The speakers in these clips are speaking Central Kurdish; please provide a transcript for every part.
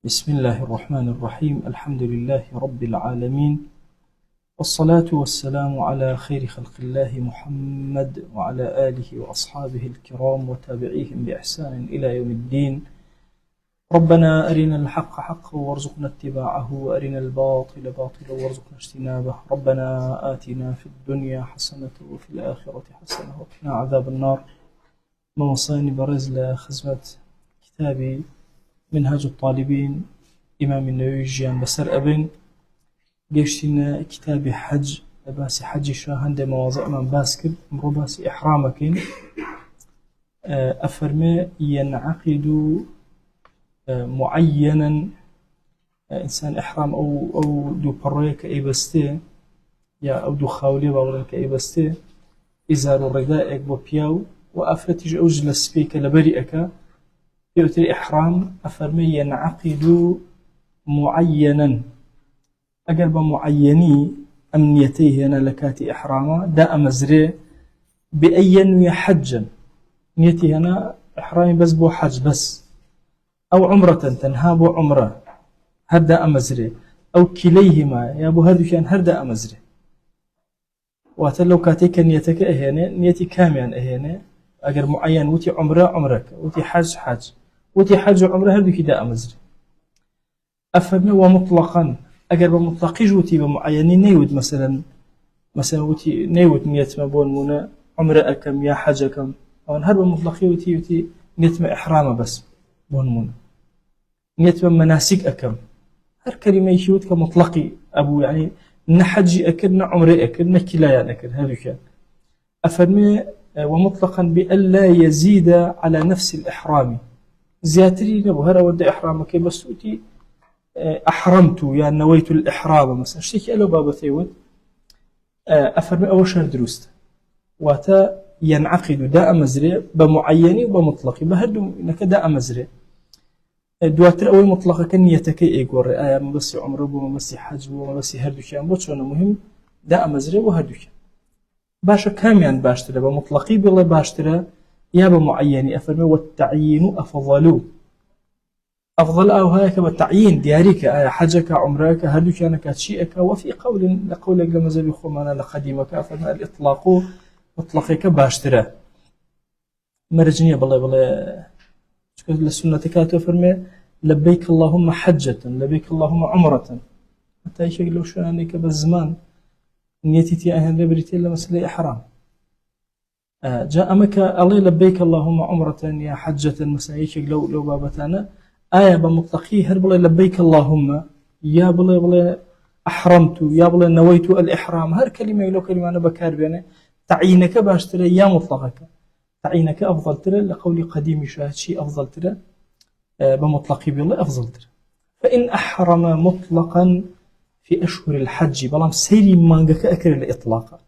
بسم الله الرحمن الرحيم. الحمد لله رب العالمين، والصلاة والسلام على خير خلق الله محمد وعلى آله وأصحابه الكرام وتابعيهم بإحسان إلى يوم الدين. ربنا أرنا الحق حقا وارزقنا اتباعه، وأرنا الباطل باطلا وارزقنا اجتنابه. ربنا آتنا في الدنيا حسنة وفي الآخرة حسنة وقنا عذاب النار. موصاني برز لخزمة كتابي منهاج الطالبين إمام النووي جيان بسر أبن قيشتنا كتاب حج باسي حج شاهن دي مواضع من باسكب مرو باسي إحرامكين أفرمي ينعقد معينا إنسان إحرام أو دو بريك أي بستي يا أو دو خاولي باولنك أي بستي إزار الردائك بوبياو وأفرتج أوجلس فيك لبريئك يؤتي إحرام أفرمي ينعقد معينا أقرب معيني أمنيتيه أنا لكاتي إحراما داء مزري بأي ينوي حجا نيتي هنا إحرامي بس بو حج بس، أو عمرة تنهاب عمرة هرداء مزري، أو كليهما يا أبو هردو كان هرداء مزري. واتلو كاتيك نيتك أهيني نيتي كاميان أهيني أقر معين وتي عمرة عمرك وتي حج حج وتي حج عمره هردو كداء مزري. أفهمي ومطلقا أقر بمطلقي جوتي بمعيني نيود مثلا وتي نيود نيت ما بون منا عمره أكم يا حج أكم، أو هرب مطلقي وتي نيت ما إحرام بس بون منا نيت ما مناسك أكم. هر كلمة يشوت كمطلقي أبو يعني نحج أكد نعمره أكد نكلايان أكد هذا كان. أفهمي ومطلقا بألا يزيد على نفس الإحرام زياتري نبو هرا ود إحرامك بس وتي أحرمت يعني نويت الإحرام مثلا اشتكي ألو بابا ثيود أفرمي أول شهر دروست واتا ينعقد داء مزري بمعيني وبمطلقي بهدو إنك داء مزري دواتر أول مطلقة كان يتكي إيقور آية مبسي عمره ومبسي حج ومبسي هردو كان بوتشونا مهم داء مزري وهردو كان باشا كاميان باشترى بمطلقي بالله باشترى يا بمعيني أفرمي والتعيين أفضل أو هيك بالتعيين دياريك حجك عمرك هدو كان كاتشيئك. وفي لقولك لما زبي خمانا لقديمك أفرمي الإطلاق مطلقك باشترى مرجنية بالله شكرا للسنة كاتو أفرمي لبيك اللهم حجة لبيك اللهم عمرة حتى يشيك لو شانيك بالزمان نيتي تي أهل ربريتي لمسألة إحرام جاء مكة الله لبيك اللهم عمرة يا حجة مسايشك لو بابتانا آية بمطلقي هربلا لبيك اللهم يا بلا أحرمت يا بلا نويت الإحرام هر كلمة لو كلمة أنا بكار بينه تعيينك باشترى يا مطلقك تعيينك أفضل ترى لقول قديم شاهد شيء أفضل ترى بمطلقي بالله أفضل ترى. فإن أحرم مطلقا في أشهر الحج بلام سيري مانجك أكر الإطلاق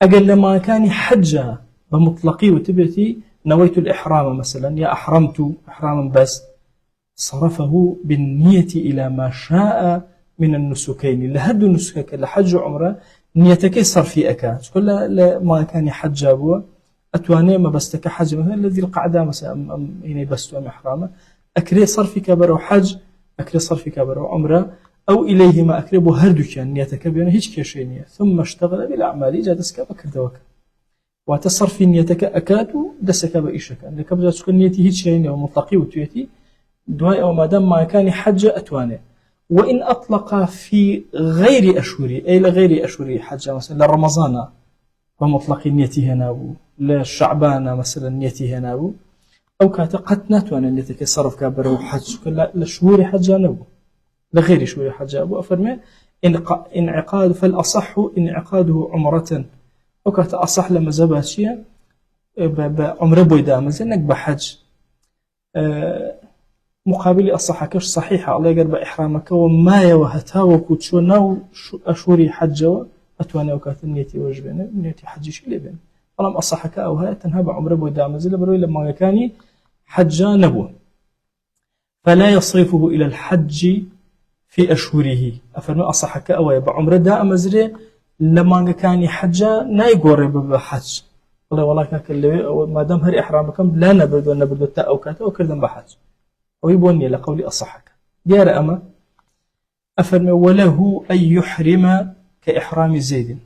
أقل لما كان حجة بمطلقي وتبتي نويت الإحرام مثلا يا أحرمت إحراما بس صرفه بالنية إلى ما شاء من النسكين لهد النسكك لحج عمره نيتك صرفي أكا كل ما كان حج أبوه أتواني ما بستك حج مثلا الذي القعدة مثلا يعني بستو أم إحرامه أكري صرفي كبر حج أكري صرفي كبر عمره أو إليهما أكرب هردو كان نيتك بينه هيك كشينية ثم اشتغل بالأعمال جادسك بكردوك وتصرف نيتك أكاد دسك بإيشك أنك بدأ تكون نيتي هيك شينية ومطلقي وتيتي دواء أو ما دام ما كان حج أتوانه. وإن أطلق في غير أشهر أي لغير أشهر حج مثلا لرمضان ومطلق نيتي هنا للشعبان مثلا نيتي هنا أو كاتقتنات وأنا نيتك صرف كبر وحج كل لشهور حج نبو لغير شهور حج أبو أفرمي انعقاد فالأصح انعقاده عمرة أو كاتأصح لما زباشية بعمر بويدا مثلا بحج مقابل الصحة صحيحة الله يقرب إحرامك وما يوهتها وكتشونا أشهر حج أتوانا وكات نيتي وجبنا نيتي حج شيء لبن فلم أصحك أو هاي تنهب عمره بودا مزل بروي لما كان حج نبوه فلا يصرفه إلى الحج في أشهره. أفرمي أصحك أو يبقى عمره دا مزري لما كان حج نايقور بحج والله كاكل ما دام هري إحرامكم لا نبرد ونبرد التاء أو كاتا وكردن بحج ويبوني لقولي أصحك ديار أما أفرمي وله أن يحرم كإحرام زيد.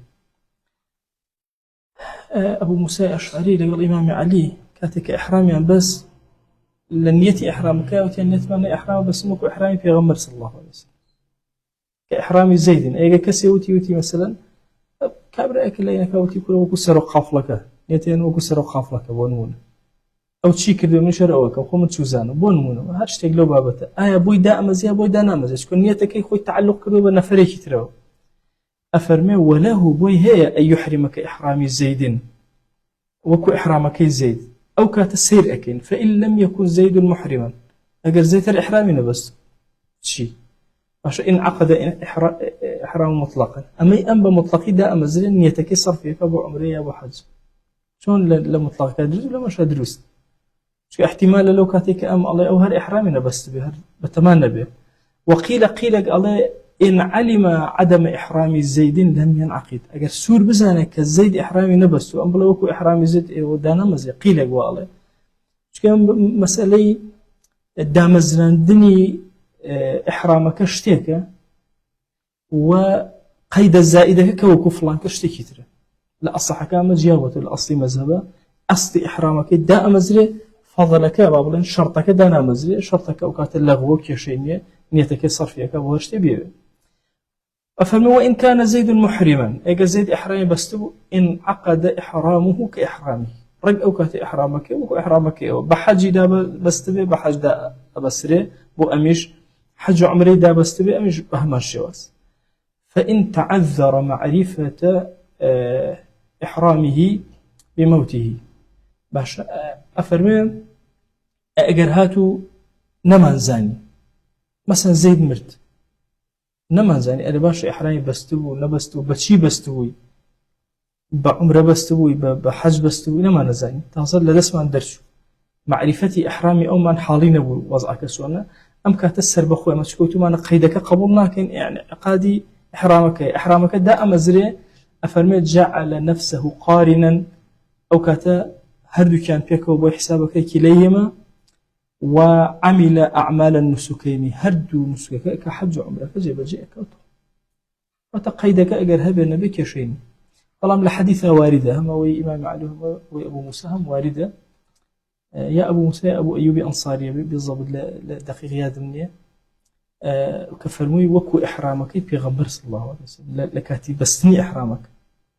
أبو موسى الأشعري لقال الإمام علي كاتك إحرامي بس لنيتي إحرامك وتنيت من إحرام بس مكو إحرامي في غمر صلى الله عليه وسلم كإحرام زيد. أيها كسي وتي مثلا كابر أكل لينا كوتي كله وكسر قافلك نيتين وكسر قافلك بونون أو تشي كده من شرعك أو خمت شوزان بونون هرش تقلو بابته بوي دا أمزي بوي دا نامزي شكون نيتك يخوي تعلق كده بنفريك تراو. أفرمي وله بوي هي أن يحرمك إحرام زيد وكو إحرامك زيد أو كات السير أكين فإن لم يكن زيد محرما أجر زيد الإحرام بس شيء عشان إن عقد إحرام مطلقا أما أنبا مطلقي دا أمزل نيتك صرفي كأبو عمري أبو حج شون لمطلق كدرس ولا مش أدرس شو احتمال لو كاتك أم الله أو هر إحرامنا بس به بتمنى به. وقيل الله إن علم عدم إحرام زيد لم ينعقد أجر سور بزانه كزيد إحرامي نبست وأم بلوكو إحرامي زيد ودانا مزي قيل قال شو كان مسألة دامزنا دني إحرامك اشتيك وقيد الزائدة كوكو فلان كشتيك ترى لا أصح كام جاوة الأصل مذهبه أصل إحرامك دا مزري فضلك بابلن شرطك دانا مزري شرطك أوقات اللغو كشينية نيتك صرفيك وهرشت بيه. أفهم وإن كان زيد محرما أجا زيد إحرامي بستو إن عقد إحرامه كإحرامه رج أوقات إحرامك وإحرامك بحج دا بستبي بحج دا بسري بو أميش حج عمري دا بستبي أميش بهما الشواس. فإن تعذر معرفة إحرامه بموته باش أفرمي أجر هاتو نمان زاني مثلا زيد مرت نمان زاني أنا باش إحرامي بستو نبستو بشي بستوي بعمره بستوي بحج بستوي نمان زاني تصل لدسمان درشو معرفتي إحرامي أو من حالين أبو وضعك سوانا أم كاتسر بخوي ما تشكوتو ما نقيدك قبولنا كن يعني عقادي إحرامك دا أمزري أفرمي جعل نفسه قارنا أو كاتا هردو كان بيكو بو حسابك كليهما وعمل أعمال النسكين هردو نسكك كحج عمرك جيب جيئك وتقيدك أجر هبه النبي كشين طالما الحديثة واردة هم وإمام علي وأبو موسى هم واردة يا أبو موسى يا أبو أيوب أنصاري بالضبط لدقيق هذا مني كفرموي وكو إحرامك بيغمبر صلى الله عليه وسلم لكاتي بستني إحرامك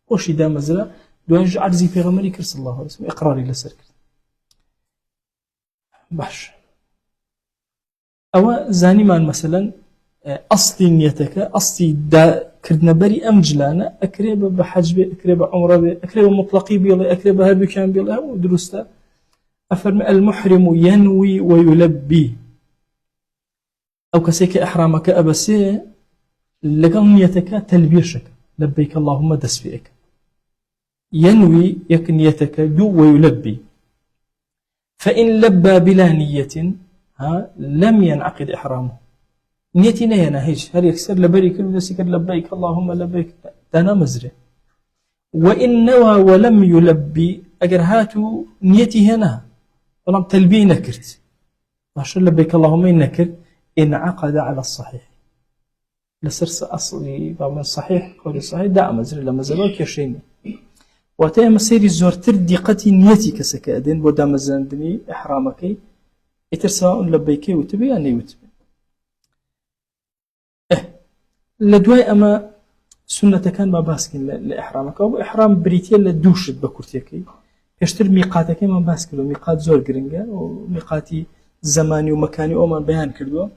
وشي دام مزلا دوانج عرزي بيغمبري صلى الله عليه وسلم إقراري لسرك باش أو زاني مان مثلا أصلي نيتك أصلي دا كردنا بري أمجلانا أكريب بحج بي أكريب عمره بي أكريب مطلقي بيلا أكريب هردو كان بيلا ودرستا أفرم المحرم ينوي ويلبي أو كسيك إحرامك أبسي لقل نيتك تلبيشك لبيك اللهم دسفئك ينوي يك نيتك دو ويلبي فإن لبى بلا نية لم ينعقد إحرامه نيتي نهينا هيش هل يكسر لبري كل سكر لبيك اللهم لبيك دانا مزري وإن نوى ولم يلبي أجر هاتو نيتي هنا ولم تلبي نكرت عشان لبيك اللهم نكرت انعقد على الصحيح لسرس أصلي من الصحيح قول الصحيح دا مزري لما زلوك يشيني واتي مسيري زورتر دقتي نيتي كسكادين بودا مزندني إحرامك إترساء لبيكي وتبي أني وتبي لدواي أما سنة كان ما باسكين لإحرامك أو إحرام بريتيا لدوشت بكورتيكي يشتر ميقاتك ما باسكلو ميقات زور جرينجا وميقاتي زماني ومكاني أو من بيان كردو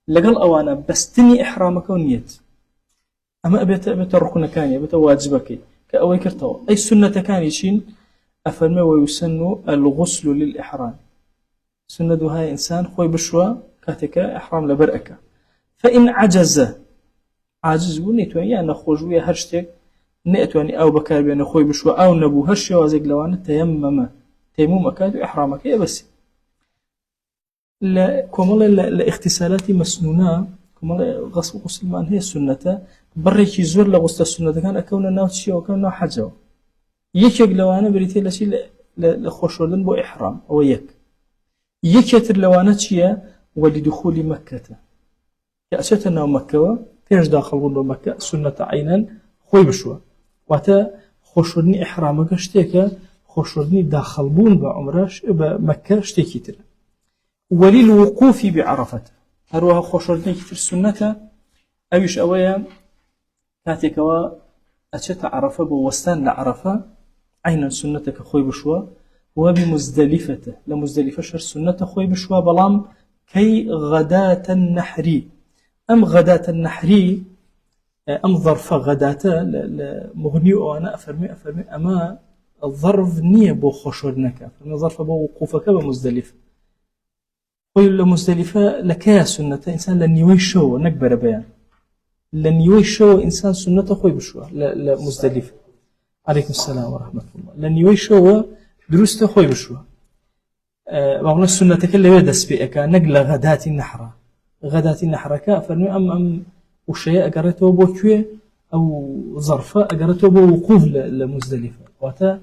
لقل أوانا بستني إحرامك ونيت أما أبيت الركن كاني أبيت واجبك كأوي كرتو أي سنة كان يشين أفرمي ويسن الغسل للإحرام سنة هاي إنسان خوي بشوى كاتك إحرام لبرأك فإن عجز عاجز بنيتواني يعني خوجوية هرشتك نأتواني أو بكار بين خوي بشوى أو نبو هرشي وازق لوانا تيمم أكادو إحرامك يا بس لا كمال لاغتسالات مسنونة كمال غسل مان هي السنة بريكي زور لغسل السنة كان أكون ناوتشي وكان حجو يكيق لوانا بريتي لشي لخوشولن بو إحرام أو يكتر لوانا تشيا ولدخول مكة كأسيتنا ومكة فيش داخل ولو مكة سنة عينا خوي بشوى واتا خوشودني إحرامك اشتيك خوشودني داخل بون بعمرش بمكة اشتيكي ترى وللوقوف بعرفة هروها خوشودني كتير سنة أويش أويا كاتكوا أشت عرفة بوستان لعرفة عينا سنتك خوي بشوى وبمزدلفة لمزدلفة شر سنة خوي بشوى بلام كي غداة النحر أم غداة النحر أم ظرف غداة مغني وأنا أفرمي أما الظرف نية بو خوشودنك ظرف بو وقوفك بمزدلفة خوي لمزدلفة لكيا سنة إنسان لن يويشو نكبر بيان لن يويشو إنسان سنة خوي بشوى لمزدلفة عليكم السلام ورحمة الله لن يويشو دروست خوي بشوى بقول السنة اللي يدس بيك نقل غداة النحرة غداة النحرة كافرني أم وشيء أجرته بوكوي أو ظرفة أجرته بوقوف لمزدلفة وتا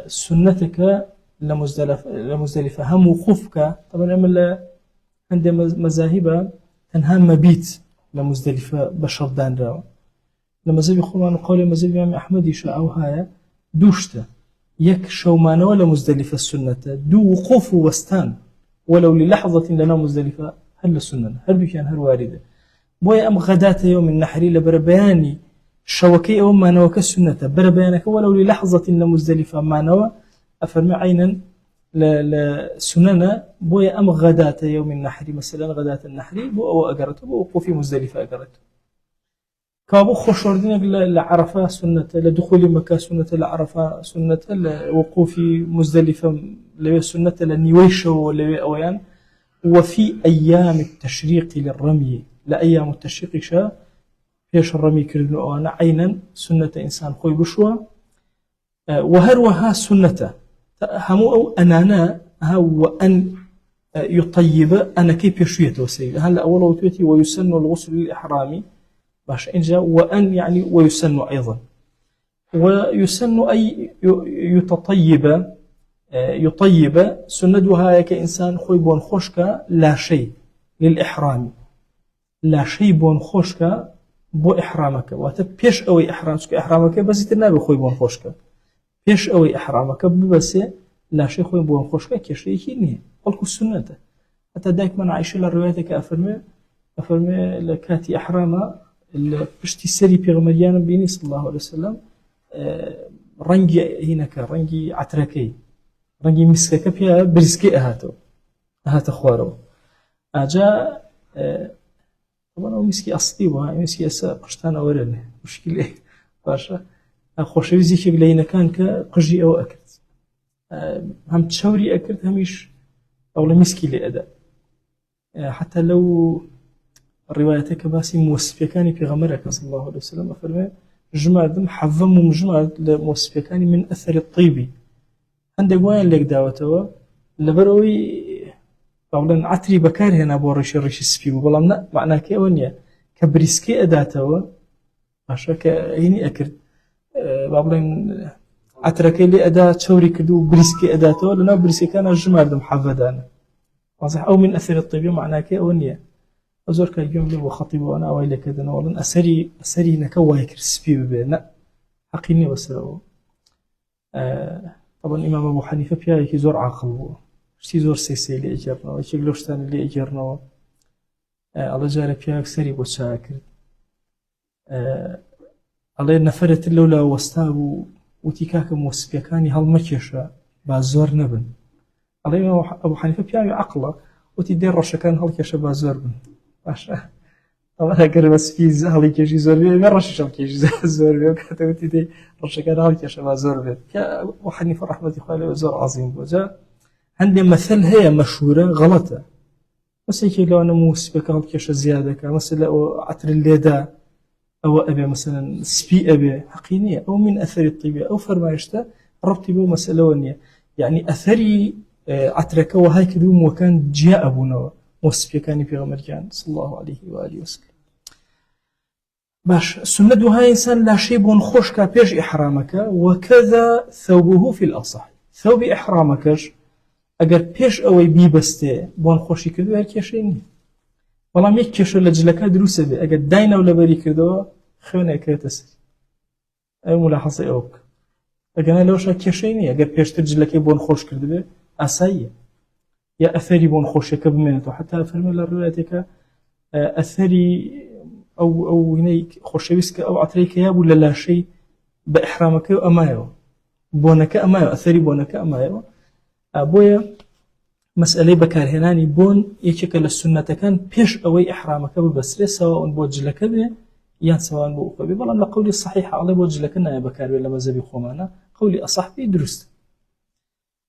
سنتك لمزدلفة هم وقوفك طبعا أما عند مذاهب تنها مبيت لمزدلفة بشر دان راو لما زبي خمان قول مذهب الإمام أحمد يشاء هاي دوشته يك شومان ولا مزدلفة السنة دو وقوف وستان ولو للحظة لنا مزدلفة هل السنة هل بكان هل واردة بويا أم غداة يوم النحر لبربياني شوكي أو ما نوك السنة بربيانك ولو للحظة لمزدلفة ما نوى أفرمي عينا لسننا بويا أم غداة يوم النحر مثلا غداة النحر بو أو أقرته بو وقوف مزدلفة أقرته كابو خوشوردين لعرفة سنة لدخول مكة سنة لعرفة سنة لوقوف مزدلفة سنة لنيويشو أويان وفي أيام التشريق للرمي لأيام التشريق شاء فيش الرمي كردن أوانا عينا سنة إنسان خوي بشوى وهروها سنة همو أو أنانا هو أن يطيب أنا كيف يشوية وسيد هلا أولا وتوتي ويسن الغسل للإحرام باش إنجا وأن يعني ويسن أيضا ويسن أي يطيب سندها كإنسان خوي بون خوشك لا شيء للإحرام لا شيء بون خوشك بو إحرامك وتبيش أوي إحرامك بس تنابي خوي بون خوشك بيش أوي إحرامك بس لا شيء خوي بون خوشك كشيء كيني قلك السنة حتى دايك من عايش للرواية أفرمي لكاتي إحرامه بشتي سري بيغمريانا بيني صلى الله عليه وسلم رنجي هناك رنجي عتركي رنجي مسكك بيا برزكي أهات خوارو أجا طبعا هو مسكي أصلي وهاي مسكي أسا قشتان أوراني مشكلة باشا خوشويزي كي بلاينا كان كقجي أو أكرت هم تشاوري أكرت هميش أولا مسكي لأداء حتى لو الروايتك باسي موسفيكاني في غمرك صلى الله عليه وسلم أفرمي جمادم حظم ومجمد لموسفيكاني من أثر الطيبي عندك وين لك دعوته لبروي طبعاً عطري بكار هنا بورش السبيو بلامنا معناه كأونيا كبريسكي أداته عشان كهني أكرد طبعاً عطرك اللي أداة شوري كدو بريسكي أداته لأنه بريسكي كان جمادم حفظانا واضح أو من أثر الطيبي معناه كأونيا أزورك اليوم لو خطيب وأنا أويل كذا نقولن أسري نكوه كرسبي بينا حقيني بس طبعا الإمام أبو حنيفة بيا يزور عقل شتي زور سيسي اللي أجرنا وشي قلوشتان اللي أجرنا الله جاري بيا أكسري بوشاكر الله نفرت اللولا وستاب وتيكاك موسبيا كاني هالمكيشة بازور نبن الله الإمام أبو حنيفة بيا عقله وتدير رشكان هالكيشة بازور بن باشا طبعا أقرب بس في زهلي كيجي زوربي ما رشش كيجي زوربي وكتبتي دي رشكان هالي كيشبه زوربي يا أبو حنيفة رحمة الله وزور عظيم بوجا عندي مثل هي مشهورة غلطة مثلا كي لو أنا موسبك هالي كيش زيادة مثلا عطر الليدا أو أبي مثلا سبي أبي حقينية أو من أثر الطبيعة أو فرمايشته ربطي بو مسألة ونية يعني أثري عطرك وهاي كدوم وكان جاء أبونا موسفيكاني في غمرجان صلى الله عليه وآله وسلم باش سنة هاي إنسان لا شيء بون خوش كابيج إحرامك وكذا ثوبه في الأصح ثوب إحرامكش أجر بيش أوي بيبسته بون خوشي كدو هالكيشيني بەڵام یەک کێشە لە جلەکە دروستە بێ ئەگەر داینە و لەبەری کردەوە خوێنێکێتە سەر ئەو ملاحەزەی ئەو بکە ئەگەنە لەوەشە کێشەی نییە ئەگەر پێشتر جلەکەی بۆن خۆش کردبێ ئاساییە یا ئەثەری بۆن خۆشیەکە بمێنێتەوە حتا فەرمێ لە ڕوایەتێکە ئەثەری ئەو وینەی خۆشەویست کە ئەو عەترەی کە یابوو لە لاشەی بە ئیحرامەکەی ئەمایەوە بۆنەکە ئەمایەوە ئەثەری بۆنەکە ئەمایەوە بۆیە مەسئلەی بەکارهێنانی بۆن یەکێکە لە سونەتەکان پێش ئەوەی ئیحرامەکە ببەسترێ سەواون بۆ جلەکە بێ یان سەواون بۆ ئوقە بێ بەڵام لە قەولی صحیح عەڵێ بۆ جلەکە نایە بەکاربێ لە مەذهەبی خۆمانە قەولی ئەصح پێی دروستە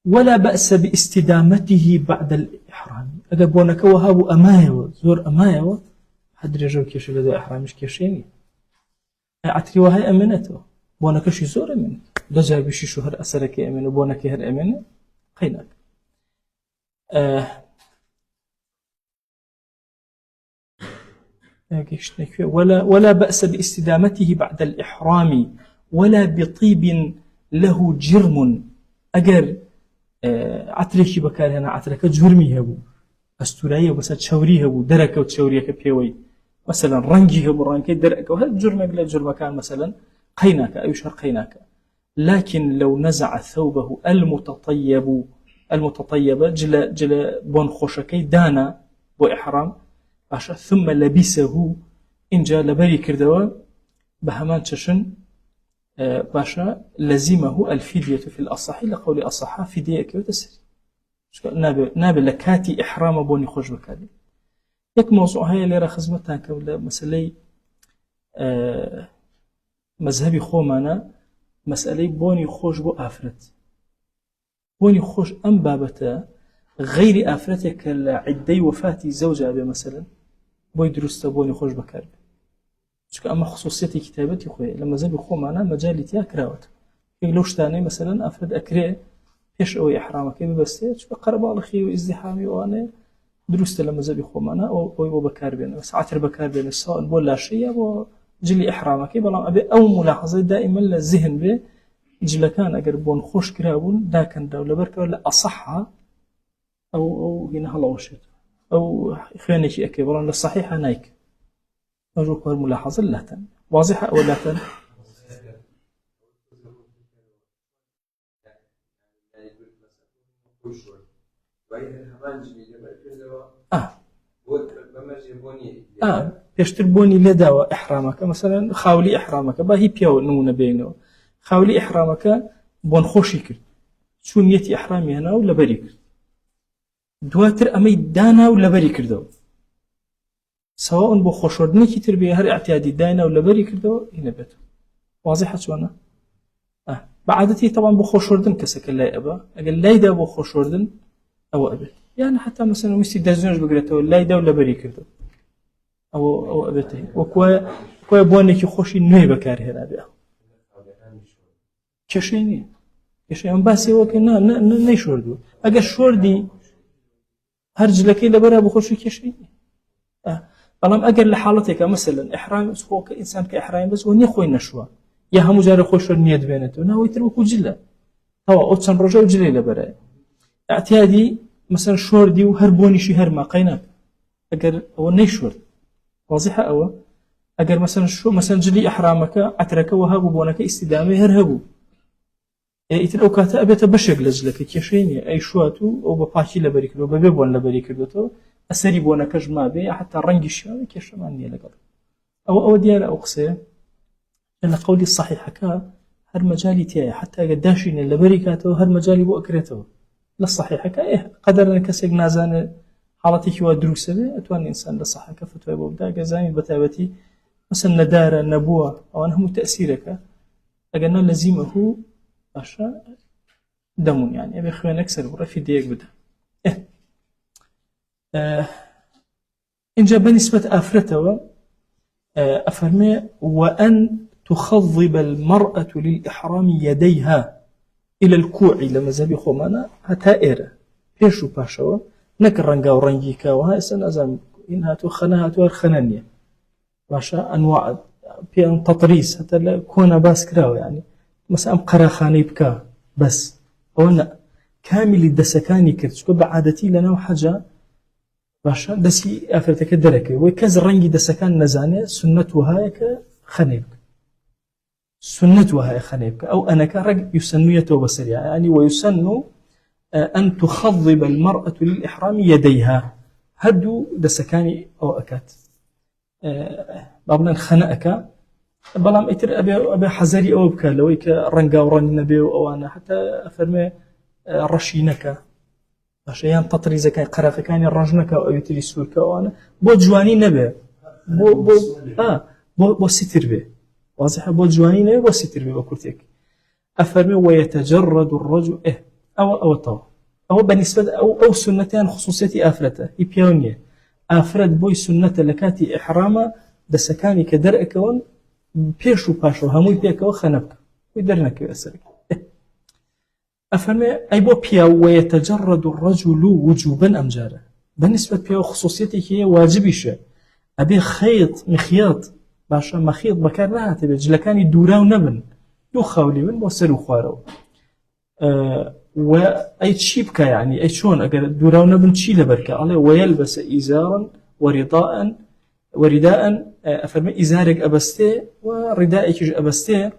ولا بأس باستدامته بعد الإحرام ئەگەر بۆنەکە وەها بوو ئەمایەوە زۆر ئەمایەوە حەدرێژە و کێشە لە دوای ئیحرامیش کێشەی نییە عەتری وەهای ئەمێنێتەوە بۆنەکەشی زۆر ئەمێنێت دە جار بیشیش و هەر ئەسەرەکەی ئەمێنێ و بۆنەکەی هەر ئەمێنێ قەیناک ولا بأس باستدامته بعد الإحرام ولا بطيب له جرم أجر عتركي بكار هنا عترك جرمي هبو أستورية بس تشوريه هبو درك وتشوريه كبيوي مثلا رنجي هبو رنجي درك وهل جرمك لا جرم كان مثلا قيناك أي شهر قيناك لكن لو نزع ثوبه المتطيب جل بون خوشكي دانا بو إحرام باشا ثم لبسه إن جاء لبري كردوا بهمان تشن باشا لزمه الفدية في الأصح لقول أصحى فدية كوتسر نابل لكاتي إحرام بوني خوش بكالي يك موضوع هاي اللي خزمتها كولا مسألة مذهبي خومانا مسألة بوني خوش بو آفرت بوني خوش أم بابتا غير آفرتك العدي وفاتي زوجة أبي مثلا بوي دروستا بوني خوش بكار چونکە ئەمە خصوصیەتی کتابەتی خۆی لە مەذهەبی خۆمانە مەجالی تیا کراوەت لەو شتانەی مەسەلەن ئافرەت ئەکرێ پێش ئەوەی ئیحرامەکەی ببەستێت چونکە قەرەباڵخی و ئیزدیحامی وانەیە دروستە لە مەذهەبی خۆمانە ئەوەی بۆ بەکاربێنێ عەتر بەکاربێنێ سواء بۆ لاشەیە بۆ جلی ئیحرامەکەی بەڵام ئەبێ ئەو ملاحەزەی دائیما لە ذهن بێ جلەکان ئەگەر بۆن خۆش کرابوون داکەنرا و لەبەرکەوە لە ئەصەحە ئەو هینە هەڵەوەشێت ئەو خوێنێکی ئەکەی بەڵام لە صحیحە نایکە أرجو كور ملاحظة لا واضحة أو لا بيشتر بوني لداوة إحرامك مثلا خاولي إحرامك باهي بيو نمونة بينه خاولي إحرامك بون خوشي كرد شو نيتي إحرامي هنا ولا بري كرد دواتر أمي دانا ولا بري كردو سواء بو خوشوردنێکی تر بێ هەر اعتیادی داینا و لەبەری کردەوە هینە بێت واضحە چۆنە بەعادەتی طبعا بۆ خۆشوردن کەسەکە لای ئەبە ئەگەر لایدا بۆ خۆشوردن ئەوە ئەبێت یان حتا مەسەلەن ویستی دەستنوێژ بگرێتەوە لایدا و لەبەری کردەوە ئەوە ئەبێت وەکوایە بۆنێکی خۆشی نوێی بەکارهێنا بێ کێشەی نییە کێشەی ئەم باسیەوە کە نەیشۆردووە ئەگەر شۆردی هەر جلەکەی لەبەرا بۆ خۆشی کێشەی نییە بەڵام ئەگەر لە حاڵەتێکە مەسەلەن ئیحرام خۆکە ئینسان کە ئیحرام بەس وە نییە خۆی نەشووە یا هەموو جارە خۆی شۆر نیەت بێنێتەوە ناوەی تر وەکو جلە تەوا ئەو چەند ڕۆژە و جلەی لەبەرایە ئەعتیادی مەسەلەن شۆردی و هەر بۆنیشی هەر ماقەی ناکە ئەگەر ئەوە نەیشۆرد واضحە ئەوە ئەگەر مەسەلەن جلی ئیحرامەکە عەترەکە وەها بوو بۆنەکە ئیستیدامەی هەر هەبوو ئیتر ئەو کاتە ئەبێتە بەشێک لە جلەکە کێشەی نییە ئەی شوات و ئەو بە پاکی لەبەری کردەوە بەبێ بۆن لەبەری کردوێتەوە أسري بونا كجماعة بي حتى رنجي الشيء كيش ما عندي لقط أو ديال أو قصة لأن قولي الصحيح كا هر مجالي تيا حتى قداشين اللي بريكاته هر مجالي بو أكريته للصحيح كا قدر أن كسر نازان حالتي كوا دروسة بي أتوان إنسان للصحيح كفتوى بودا جزامي بتابتي مثلا ندارة نبوة أو أنهم تأثيرك أجنا لزيمه عشان دمون يعني أبي خوان أكثر ورا في ديك بده إن جاء بالنسبة أفرته أفرمي وأن تخضب المرأة للإحرام يديها إلى الكوع لما زبي خمانا هتائرة بيشو باشوا نكر رنجا ورنجيكا وهاي سنة زم إنها توخنها توار خنانية باشا أنواع بيان تطريس حتى لا كونا باس كراو يعني مثلا قراخاني بكا بس أو أنا كامل الدسكاني كرت شو بعادتي لنا وحاجة باشا دەسی ئافرەتەکە دەرەکەوێت وەی کەس ڕەنگی دەسەکان نەزانێت سنەت وهایە کە خەنێ بکە سنەت وهایە خەنێ بکە ئەو ئەنەکە ڕەگ یوسەنویەتەوە بەسەریا ینی وەیوسەن أن تخضب المرأة للإحرام يديها هەردوو دەسەکانی ئەو ئەکات با بڵێن خەنەئەکە بەڵام ئیتر ئەبێ حەزەری ئەوە بکە لەوەی کە ڕەنگاوڕەنی نەبێ و ئەوانە حتا ئەفەرمێ ڕەشی نەکە باشە یان تەتریزەکانی قەرەفەکانی ڕەش نەکە ئەویتری سوورکە ئەوانە بۆ جوانی نەبێ بۆ سیتر بێ واضحە بۆ جوانی نەبێ بۆ سیتر بێ بە کورتێک ئەفەرمێ ويتجرد الرجل ئەوە تەوا ئەوە بەنسبەت ئەو سنەتیان خصوصیەتی ئافرەتە هی پیاو نییە ئافرەت بۆی سنەتە لە کاتی ئیحرامە دەسەکانی کە دەرئەکەون پێش و پاشەوە هەمووی پێکەوە خەنە بکە وی دەرنەکەوێت سەرەکە ئەفەرمێ ئەی بۆ پیاو ويتجرد الرجل وجوبا ئەمجارە بەنسبەت پیاو خصوصیەتێکی هەیە واجبیشە ئەبێ خەیط مخیاط باشە مەخیط بەکار نهاتە بێت جلەکانی دووراو نەبن دوو خاولی بن بۆ سەر و خوارەوە و أي شيء بكا يعني أي شون أجر دوراونا بنشي لبركة عليه ويلبس إزارا ورداء أفرمي إزارك أبسته وردائك أبسته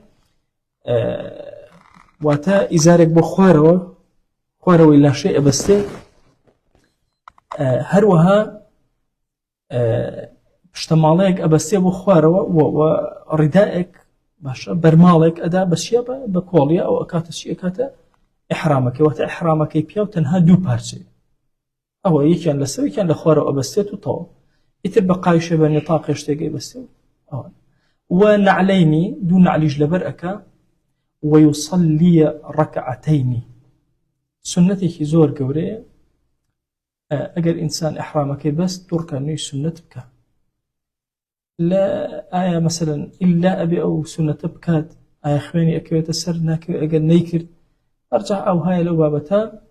واتا إزارك بخواره إلا شيء أبسته هروها اشتمالك أبسته بخواره وردائك باشا برمالك أدا بشيابه بكوليا أو أكاتا شيء أكاتا إحرامك وقت إحرامك بياو تنها دو بارچه أو يكيان لسوي كان لخواره أبستيت وطاو يتر بقايش بنطاق يشتاقي بستيت ونعليني دون نعليج لبرأك ويصلي ركعتين سنتك زور قوري أجر إنسان إحرامك بس تركني سنتك لا آية مثلا إلا أبي أو سنة بكات آية خواني أكويت السرناك أجر نيكر أرجع أو هاي لو بابتا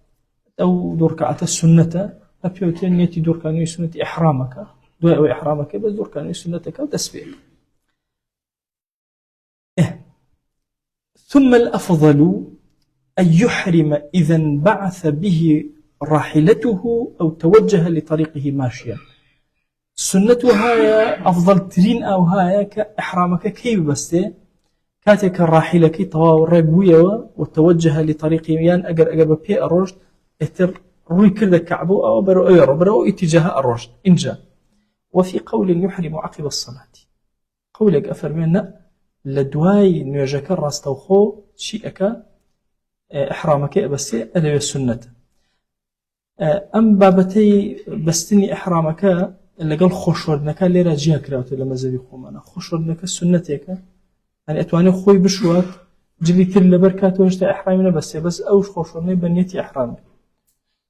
أو دوركعة السنة أبيوتين يتي دوركاني سنة إحرامك دو أو إحرامك بس دوركاني سنتك وتسبيح ثم الأفضل أن يحرم إذا انبعث به راحلته أو توجه لطريقه ماشيا سنة هاي أفضل ترين أو هاي كإحرامك كيف بسته كاتك الراحلة كي طواو رقوية وتوجه لطريق يان أجر ببيع الرشد اتر روي كذا كعبو أو برو اتجاه الرشد إنجا وفي قول يحرم عقب الصلاة قولك أفرمينا لدواي نيجاك راستوخو شيئك إحرامك بس ألا السنة أم بابتي بستني إحرامك اللي قال خوشورنك اللي راجيها كراوت لما زبي خومانا خوشورنك سنتك يعني أتواني خوي بشوات جلي كل بركات وجه إحرامنا بس أوش خوشورني بنيتي إحرامي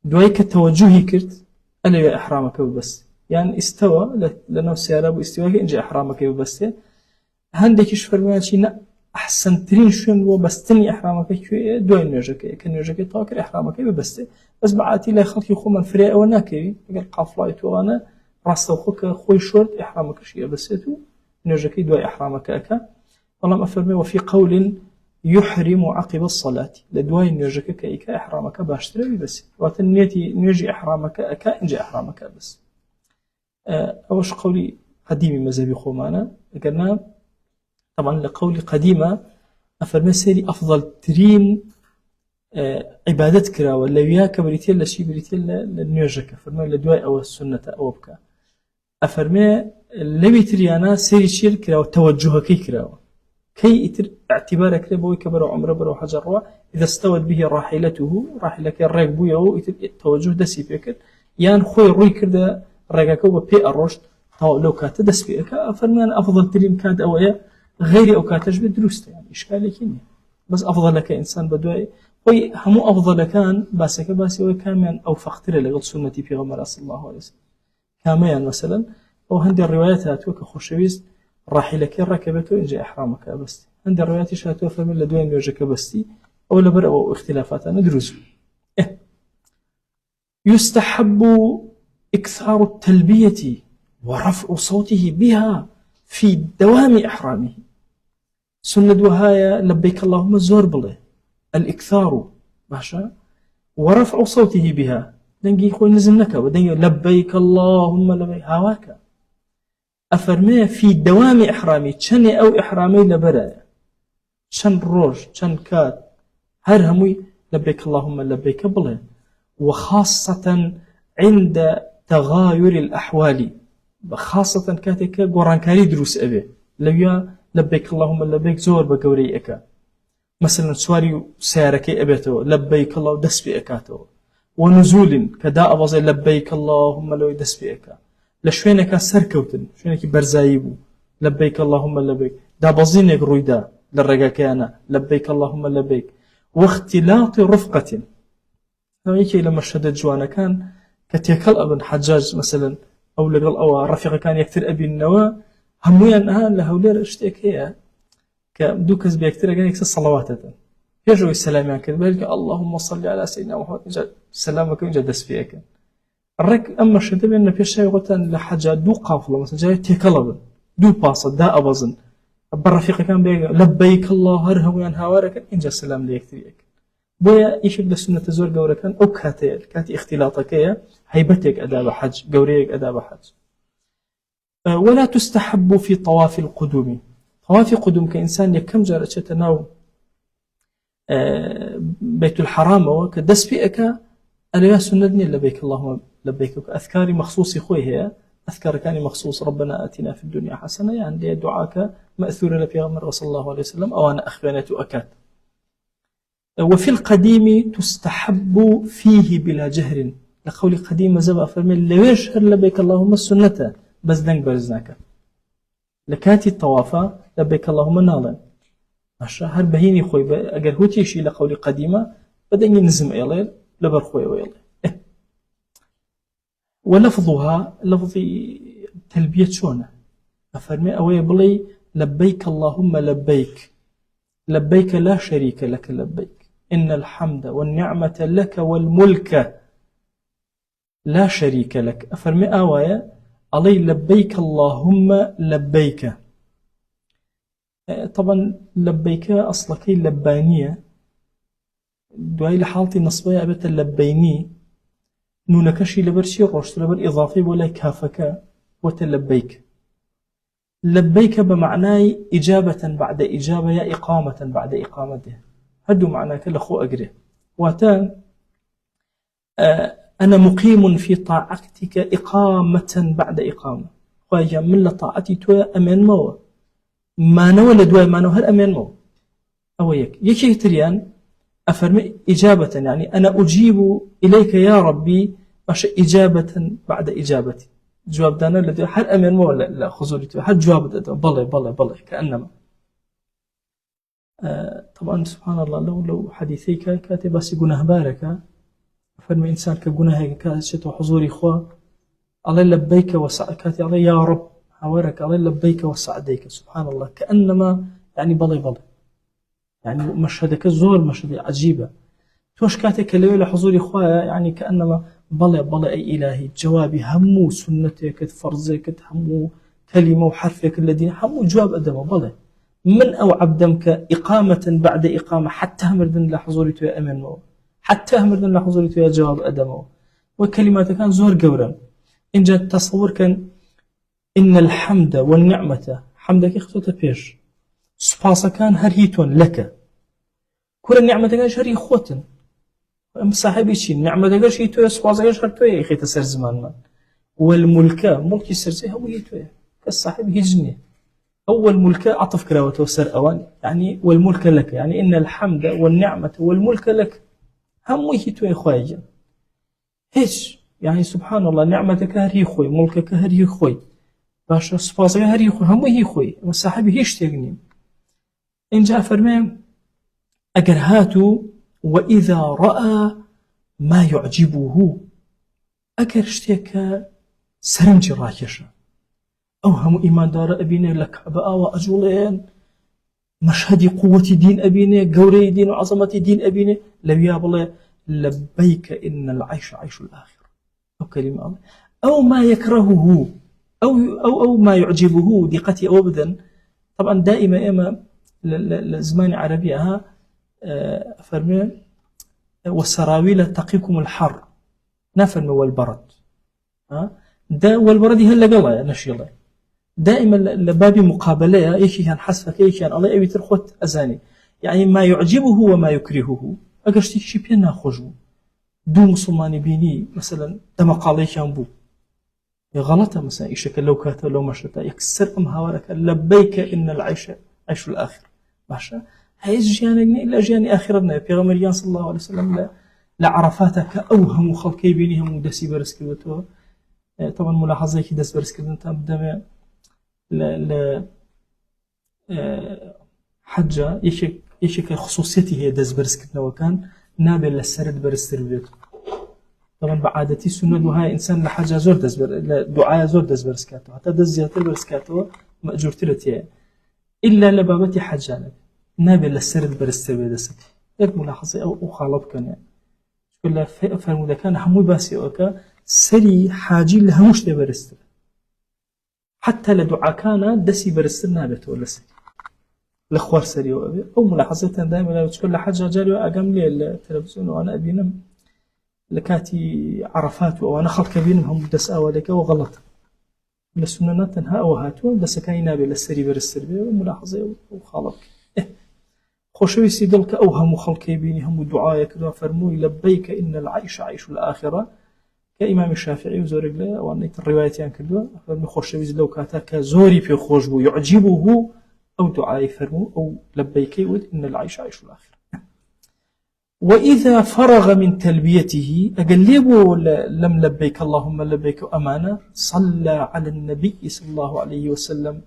دوايك التوجهي كرت ألا إحرامك بس يعني استوى لأنه سيارة واستواء إنجا إحرامك بس هندك يشفر شيء أحسن ترين شون وبستني إحرامك كي دوين نجاك كان نجاك طاكر إحرامك بس بعاتي لا خلقي خو من فريق وناكي قال قافلايت وأنا راستوخك خوي شورت إحرامك شيء بسيتو نجاك دوي إحرامك أكا والله أفرمي وفي قول يحرم عقب الصلاة لدواي نجاك كيكا إحرامك باشتري بس وتنيتي نجي إحرامك أكا إنجي إحرامك بس أوش قولي قديمي مذهبي خومانا قلنا طبعا لقولي قديمة أفرمي سيري أفضل ترين عبادتك ولا وياك بريتين لشي بريتين لنجاك أفرمي لدواي أو السنة أو بكا أفرمي لبي تريانا سيري شير كراو توجهكي كراو كي اعتبارك لبوي كبر عمره برو حجر إذا استوت به راحلته راحلك الرقب بويه توجه دسي فيك يان خوي روي كرده رقاك وبي الرشد لو كانت دس فيك أفرمي أنا أفضل ترين كاد أويا غيري أو كاتج بدروسته يعني إشكالك إني بس أفضل لك إنسان بدوي وي همو أفضل كان باسك باسي وكامل أو فاختر لغل سنتي في غمر صلى الله عليه وسلم كامل مثلا أو هندي الروايات هاتوك خوشويست راحلك ركبته إنجا إحرامك بس عند الروايات شهاتوا فمن لدوين يوجك بستي أو لبر أو اختلافات ندرس يستحب إكثار التلبية ورفع صوته بها في دوام إحرامه سنة وهاية لبيك اللهم الزور بله الإكثار باشا ورفع صوته بها دنگی خۆی نزم نەکەوە دەنگی لەبەیک اللهم لەبەیک هاواکە ئەفەرمێ فی دەوامی ئیحرامی چەندێ ئەو ئیحرامەی لەبەرایە چەند ڕۆژ چەند کات هەر هەمووی لەبەیک اللهم لەبەیکە بڵێ وخاصة عند تغاير الأحوال خاصة كاتك قرانكاري دروس أبي لويا لبيك اللهم لبيك زور بقوري أكا مثلا سواري سيارك أبيته لبيك الله دس بأكاته ونزول كداء بزي لبيك اللهم لو دس بأكا لشوينك سركوتن شوينك برزايبو لبيك اللهم لبيك دا بزينك رويدا للرقاكيانا لبيك اللهم لبيك واختلاط رفقة هيك لما شدد جوانا كان كتيكل ابن حجاج مثلا او لقل او رفيق كان يكثر ابي النوى هميان لهولير اشتيك هي كدوكز بيكثر كان يكثر صلوات يجوا السلام يعني كذلك اللهم صل على سيدنا محمد سلامك يجدس فيك الرك اما شدد ان في شيء غتن لحاجه دو قافله مثلا جاي تيكل ابن دو باص دا ابزن بالرفيق كان لبيك الله هرهوان هاورك انجا السلام ليكثر بويا يشك لسنة زور قورة كان أو كاتي اختلاطك هيبتك أداب حج قوريك أداب حج ولا تستحب في طواف القدوم طواف القدوم كإنسان يكم جارة تناو بيت الحرام وكدس فيك ألا سندني لبيك اللهم لبيك أذكاري مخصوصي خوي هي أذكار كان مخصوص ربنا آتنا في الدنيا حسنة يعني دعاك مأثور لفي غمر صلى الله عليه وسلم أو أنا أخوانة أكاد وفي القديم تستحب فيه بلا جهر لقول قديم زبا فرمي لو يشهر لبيك اللهم السنة بس دنگ برزناك لكاتي الطوافة لبيك اللهم نالا عشان هر بهيني خوي اگر هو تيشي لقول قديمة بدنگ نزم ايلي لبر خوي ويلي ولفظها لفظ تلبية شونه أفرمي أوي بلي لبيك اللهم لبيك لبيك لا شريك لك لبيك إن الحمد والنعمة لك والملك لا شريك لك أفرمي آوايا علي لبيك اللهم لبيك طبعا لبيك أصلك لبانية دعاي لحالتي نصبية أبت اللبيني نونكشي لبرشي روشت لبر إضافي ولا كافك وتلبيك لبيك بمعنى إجابة بعد إجابة يا إقامة بعد إقامته هدو معنى كالأخو أقره واتان أنا مقيم في طاعتك إقامة بعد إقامة ويا من طاعتي تويا أمان مو ما نوى لدواء ما نوى هل أمان مو أو يكي تريان أفرمي إجابة يعني أنا أجيب إليك يا ربي باش إجابة بعد إجابتي جواب دانا الذي هل أمين مو لا خزوري هل جواب دانا بلى كأنما طبعا سبحان الله لو حديثي كاتب بس جناه باركة فرمي إنسان كجناه كاتشت وحضوري خوا الله لبيك وسعدك الله يا رب حوارك الله لبيك وسعديك سبحان الله كأنما يعني بلى يعني مشهدك الزور مشهد عجيبة توش كاتك اللي لحضوري خوا يعني كأنما بلى أي إلهي جوابي همو سنتك فرزك همو كلمة وحرفك الذين همو جواب أدم بلى من أو عبدمك إقامة بعد إقامة حتى همردن لحضوري يا أمن مو حتى همردن لحضوري يا جواب أدم وكلمات كان زور قورا إن جاء تصور كان إن الحمد والنعمة حمدك يخطوط بيش سباسا كان هرهيتون لك كل النعمة كان شري خوتن صاحبي شيء نعمة شيء توي سباسا كان شري توي يخي تسر زمان ما والملكة ملكي سرزي هو يتوي كالصاحب هجني أول ملكة عطف كراوة وسر أوان يعني والملك لك يعني إن الحمد والنعمة والملك لك هم يتوي خواجا هيش يعني سبحان الله نعمتك هري خوي ملكك هري خوي باشا سباسا هري خوي هم هي خوي صاحبي هيش تغني إن جاء فرمان أجر هاتوا وإذا رأى ما يعجبه أجر اشتكى سرنجي راكشة أو هم إيمان دار أبيني لك بقى وأجولين مشهد قوة دين أبيني قوري دين وعظمة دين أبيني لو يا بالله لبيك إن العيش عيش الآخر أو كلمة الله أو ما يكرهه أو ما يعجبه دقتي أو أبدا طبعا دائما إما لزمان عربية فرمي والسراويل تقيكم الحر نافرمي والبرد دا والبرد هلا قلا نشيله دائما لباب مقابله يشي كان حسفك يشي كان الله يبي ترخوت أزاني يعني ما يعجبه وما يكرهه أجرشتي شي بينا خجو دو مسلماني بيني مثلا دم قالي كان بو غلطة مثلا يشكل لو كاتا لو مشتا يكسر هوارك لبيك إن العيش عيش الآخر ماشا هاي جياني إلا جياني آخرنا بيغمريان صلى الله عليه وسلم لعرفاتك أوهم خلقي بينهم ودسي برسكي وتو طبعا ملاحظة كي دس برسكي انت بدم ل حجة يشك خصوصيته هي دس برسكتنا وكان نابل للسرد برستر بيت طبعا بعادتي سنة وهاي إنسان لحاجة زور دزبر دعاء زور دزبر سكاته حتى دز زيادة برسكاته مأجور ترتيه إلا لبابتي حاجة نابل للسرد برستر بيدسك هيك ملاحظة أو خالب كان يعني كل فرمودا كان حموي باسي أوكا سري حاجي لهمش برستر حتى لدعاء كان دسي برستر نابته ولا سري الأخوار سري أو ملاحظة دائما لا تقول حاجة جاري أقام لي التلفزيون وأنا أبينم لكاتي عرفات وأنا خلق بينهم هم دس أولك وغلط للسنة تنها أو هاتوا بس كان نابل السري برستر وملاحظة وخالق خوشوي سيدلك أوهم خلق بينهم دعاءك فرموي لبيك إن العيش عيش الآخرة كإمام الشافعي وزورك له وأن الروايات يعني كلها فرمي خوشوي لو كاتك زوري في خوشبو يعجبه أو دعاء فرمو أو لبيك إن العيش عيش الآخرة وإذا فرغ من تلبيته أقلبه لم لبيك اللهم لبيك أمانة صلى على النبي صلى الله عليه وسلم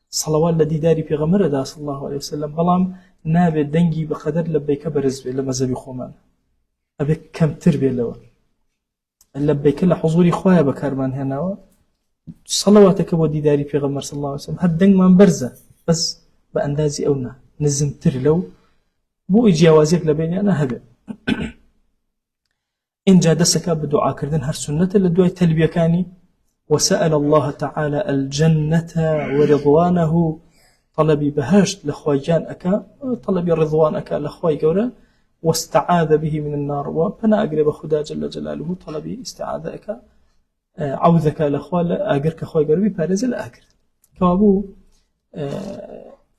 صلوات الذي داري في غمرة صلى الله عليه وسلم بلام نابي دنجي بقدر لبيك برزبه لما زبي خومان أبيك كم تربية لو لبيك لحضوري خوايا بكارمان هنا صلواتك ودي داري في غمر صلى الله عليه وسلم هالدنج ما برزة بس بأندازي أونا نزم ترلو بو إجيوازيك لبيني أنا هبه إن جادسك بدعاء كردن هر سنة لدعاء تلبية كاني وسأل الله تعالى الجنة ورضوانه طلبي بهشت لخواجان أكا طلبي رضوان أكا لخواي قولا واستعاذ به من النار وبنا أقرب خدا جل جلاله طلبي استعاذ أكا عوذك لخوال أقرك خواي قربي بارز الأقر كوابو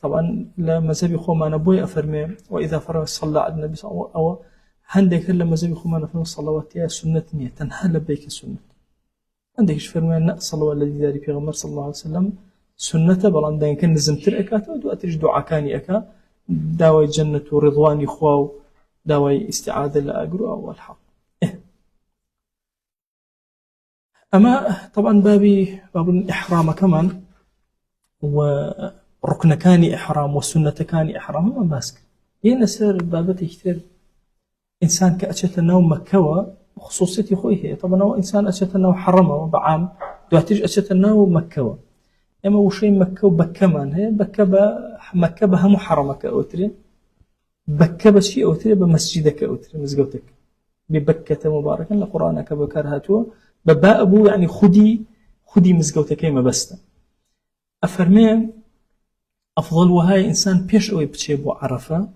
طبعا لا مذهبي خو ما نبوي أفرمي وإذا فرغ صلى على النبي صلى الله عليه وسلم أو عندك لا مذهبي خو ما نفهم الصلوات يا سنة نية تنهى لبيك السنة عندك إيش فرمي أن صلوا الذي داري في غمر صلى الله عليه وسلم سنة بل عندنا كان نزم تركات ودو أترج دعاء كاني أكا داوي جنة ورضوان إخوة داوي استعاذة لأجر أو الحق أما طبعا باب الإحرام كمان وركن كان إحرام والسنة كان إحرام ما ماسك ينسر بابته كثير إنسان كأشتنا مكة وخصوصيتي خويه طبعا هو إنسان أشتنا حرمه بعام دواتيج أشتنا مكة أما وشي مكة وبكمان هي مكة بها محرمك أوتري بكة بشيء أوتري بمسجدك أوتري مسجدك ببكة مباركا لقرآنك بكرهته ببابه يعني خدي مسجدك ما بس أفرمي أفضل وهاي إنسان بيش أوي بتشي بو عرفة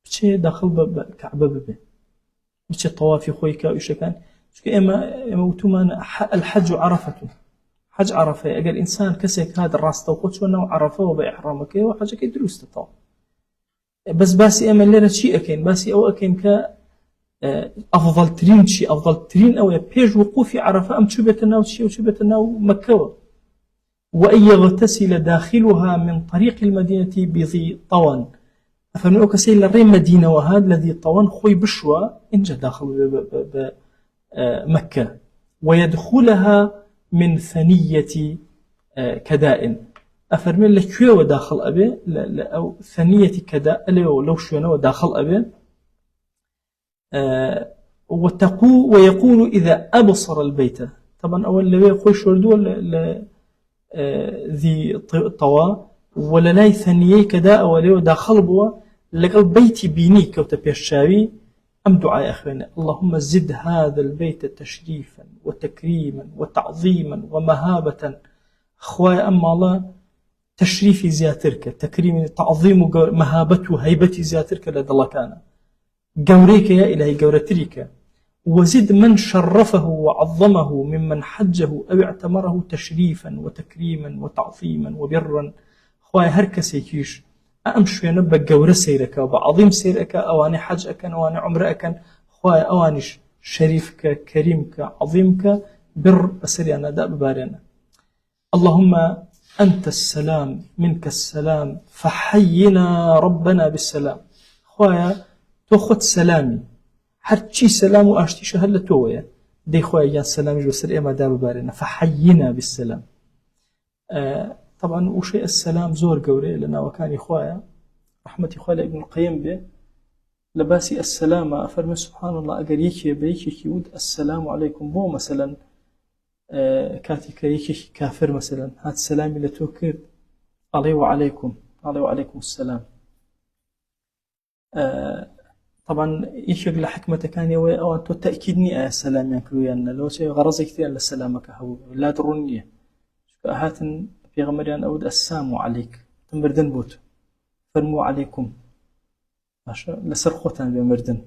بتشي داخل بالكعبة ببه بتشي طوافي خويك وإيش كان إما وتمان الحج عرفته حج عرفة أجل إنسان كسيك هذا الراس توقف وأنه عرفة وبإحرامك وحاجة كدروس تطاو بس باسي أما اللي شيء أكين باسي أو أكين ك أفضل ترين شيء أفضل ترين أو يبيج وقوفي عرفة أم شبتنا وشيء وشبتنا مكة وأن يغتسل داخلها من طريق المدينة بذي طوان فمن أكسيل الرين مدينة وهذا الذي طوان خوي بشوى إنجا داخل مكة ويدخلها من ثنية كداء أفرمي لكي وداخل أبي أو ثنية كداء لو شونا وداخل أبي ويقول إذا أبصر البيت طبعا أول لو يقول شردو ذي طوا ولا لاي ثنية كداء ولو داخل بوا لقل بيتي بينيك وتبيشاوي أم دعاء أخواني اللهم زد هذا البيت تشريفا وتكريما وتعظيما ومهابة أخويا أما الله تشريفي زياترك تكريم تعظيم مهابته هيبتي زياترك لدى الله كان قوريك يا إلهي قورتريك وزد من شرفه وعظمه ممن حجه أو اعتمره تشريفا وتكريما وتعظيما وبرا. خواهي هركسي كيش أمشي نبقى قورة سيرك وبعظيم سيرك أواني حج أكن أواني عمر أكن خواهي أوانيش شريفك كريمك عظيمك بر بسري أنا دأ ببارينا. اللهم أنت السلام منك السلام فحينا ربنا بالسلام. خواهي تأخذ سلامي هرچی سلام و آشتیش هل لتوه دی خواه یا سلامش بسر اما دا ببارنا فحينا بالسلام. طبعا وشيء السلام زور قوري لنا وكان خواه رحمتي خواه ابن القيم به لباسي السلامة أفرمي سبحان الله أقر يكي بيكي كيود السلام عليكم بو مثلا كاتك يكي كافر مثلا هات السلام لتوكر عليه وعليكم عليه وعليكم السلام. طبعا يشير لحكمة كان يوي أو أنتو تأكيدني السلام ينكروي أن لو شيء غرض كثير للسلامك هو لا دروني هاتن في غمريان أود السلام عليك تمردن بوت فرموا عليكم ماشا لسرقوتان بمردن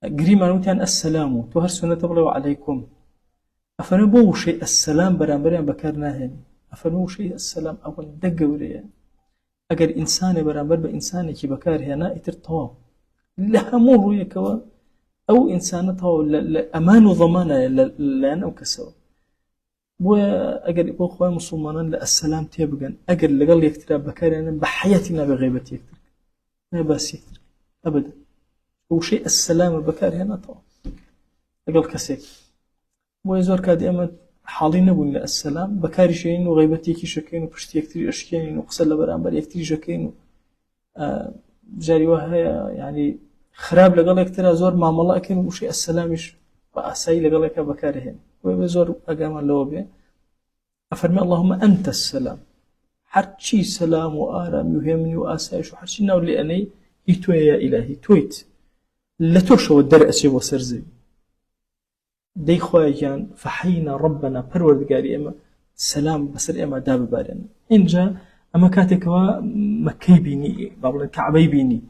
قريما نوتيان السلام توهر سنة تبغلوا عليكم أفنبو شيء السلام برامبريان بكارناهن أفنبو شيء السلام أول دقوا لي أجر إنسان برامبر بإنسان كي بكار هنا يترطوا لهمو يكوا أو إنسانته لأمان وضمانة لأن أو كسوا وأجر يبغى خوي مسلمان للسلام تيبجن أجر اللي قال يكتر بكارنا بحياتنا بغيبة يكتر ما بس يكتر أبدا هو شيء السلام البكار هنا طبعا أجر كسيك ويزور كاديما حالين نقول السلام بكاري شيء وغيبتي كي شكين وبشتي يكتر أشكين وقصلا برامبر يكتر شكين جاري وهي يعني خراب لقال يكتر زور مع الله لكن وشيء السلامش وأساي لقال يك بكارهن ويزور أقام اللوبي أفرمي اللهم أنت السلام حرشي سلام وآرام يهمني وأسايش وحرشي ناول لأني يتوي يا إلهي تويت لا ترشوا الدرء وسرزي دي خواجان فحينا ربنا پروردگاری اما سلام بسر اما داب بارن اینجا اما كاتك مكي بيني بابل كعبي بيني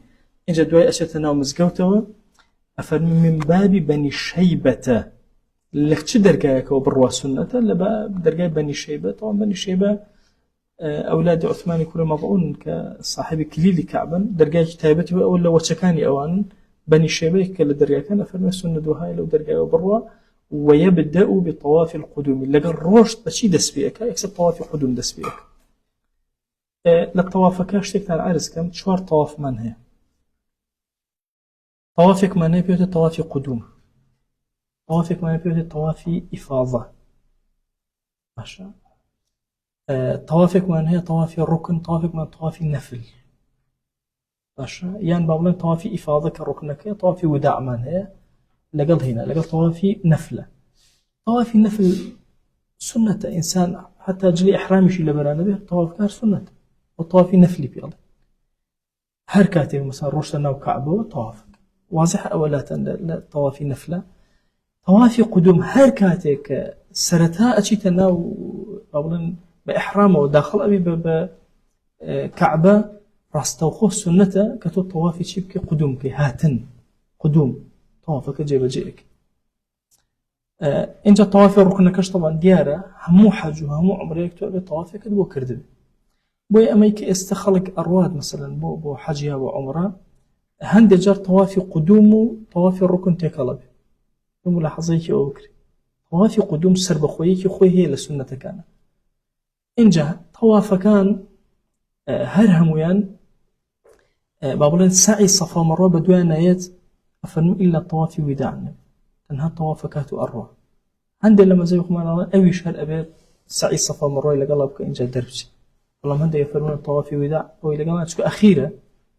إنجا دواي أشتنا ومزقوتوا أفرمي من باب بني شيبة لك چه درقايك وبروا سنة لبا درقاي بني شيبة. طبعا بني شيبة أولاد عثمان يكونوا مضعون كصاحب كليل كعبا درقاي كتابته أولا وشكاني أوان بني شيبة كلا درقاي كان أفرمي سنة دوهاي لو درقاي وبروا ويبدأ بطواف القدوم لقى الروش بشي دس بيك يكسب طواف قدوم دس بيك للطواف كاشتك على العرس كم شوار طواف من هي طوافك من هي بيوت طواف قدوم طوافك من هي بيوت طواف إفاضة ماشا طوافك من هي طواف الركن طوافك من طواف النفل ماشا يعني بابلين طواف إفاضة كركنك طواف وداع من هي لقل هنا لقل طواف نفلة طواف النفل سنة إنسان حتى جلي إحرامي شي لبرانا به طواف كار سنة وطواف نفلي بيض هر كاتب مثلا روشتا ناو كعبه وطوافك واضح أولات لطواف نفلة. طواف قدوم هر كاتب سرتها أشيت ناو أولا بإحرامه وداخل أبي بكعبة راستوخوه سنة كتو طواف شبك قدوم كي هاتن قدوم طوافك جيب جيك. إنجا طواف ركنكش طبعا ديارة همو حج وهمو عمره يكتب طوافك دو كردب بوي أميك استخلق أرواد مثلا بو حجها وعمره هند جار طواف قدوم طواف الركن تكلب ملاحظيك أو بكري طواف قدوم سرب خويك خوي هي لسنة كان إنجا طواف كان هرهميان بابلين سعي صفا مرة بدوان آيات أفرموا إلا طواف وداعنا تنها طوافكات أروى هند لما زي خمان أوي شهر أبيت سعي صفا مرة إلى قلبك إنجا دربش والله هند يفرمون الطواف وداع وإلى قلبك شكو أخيرة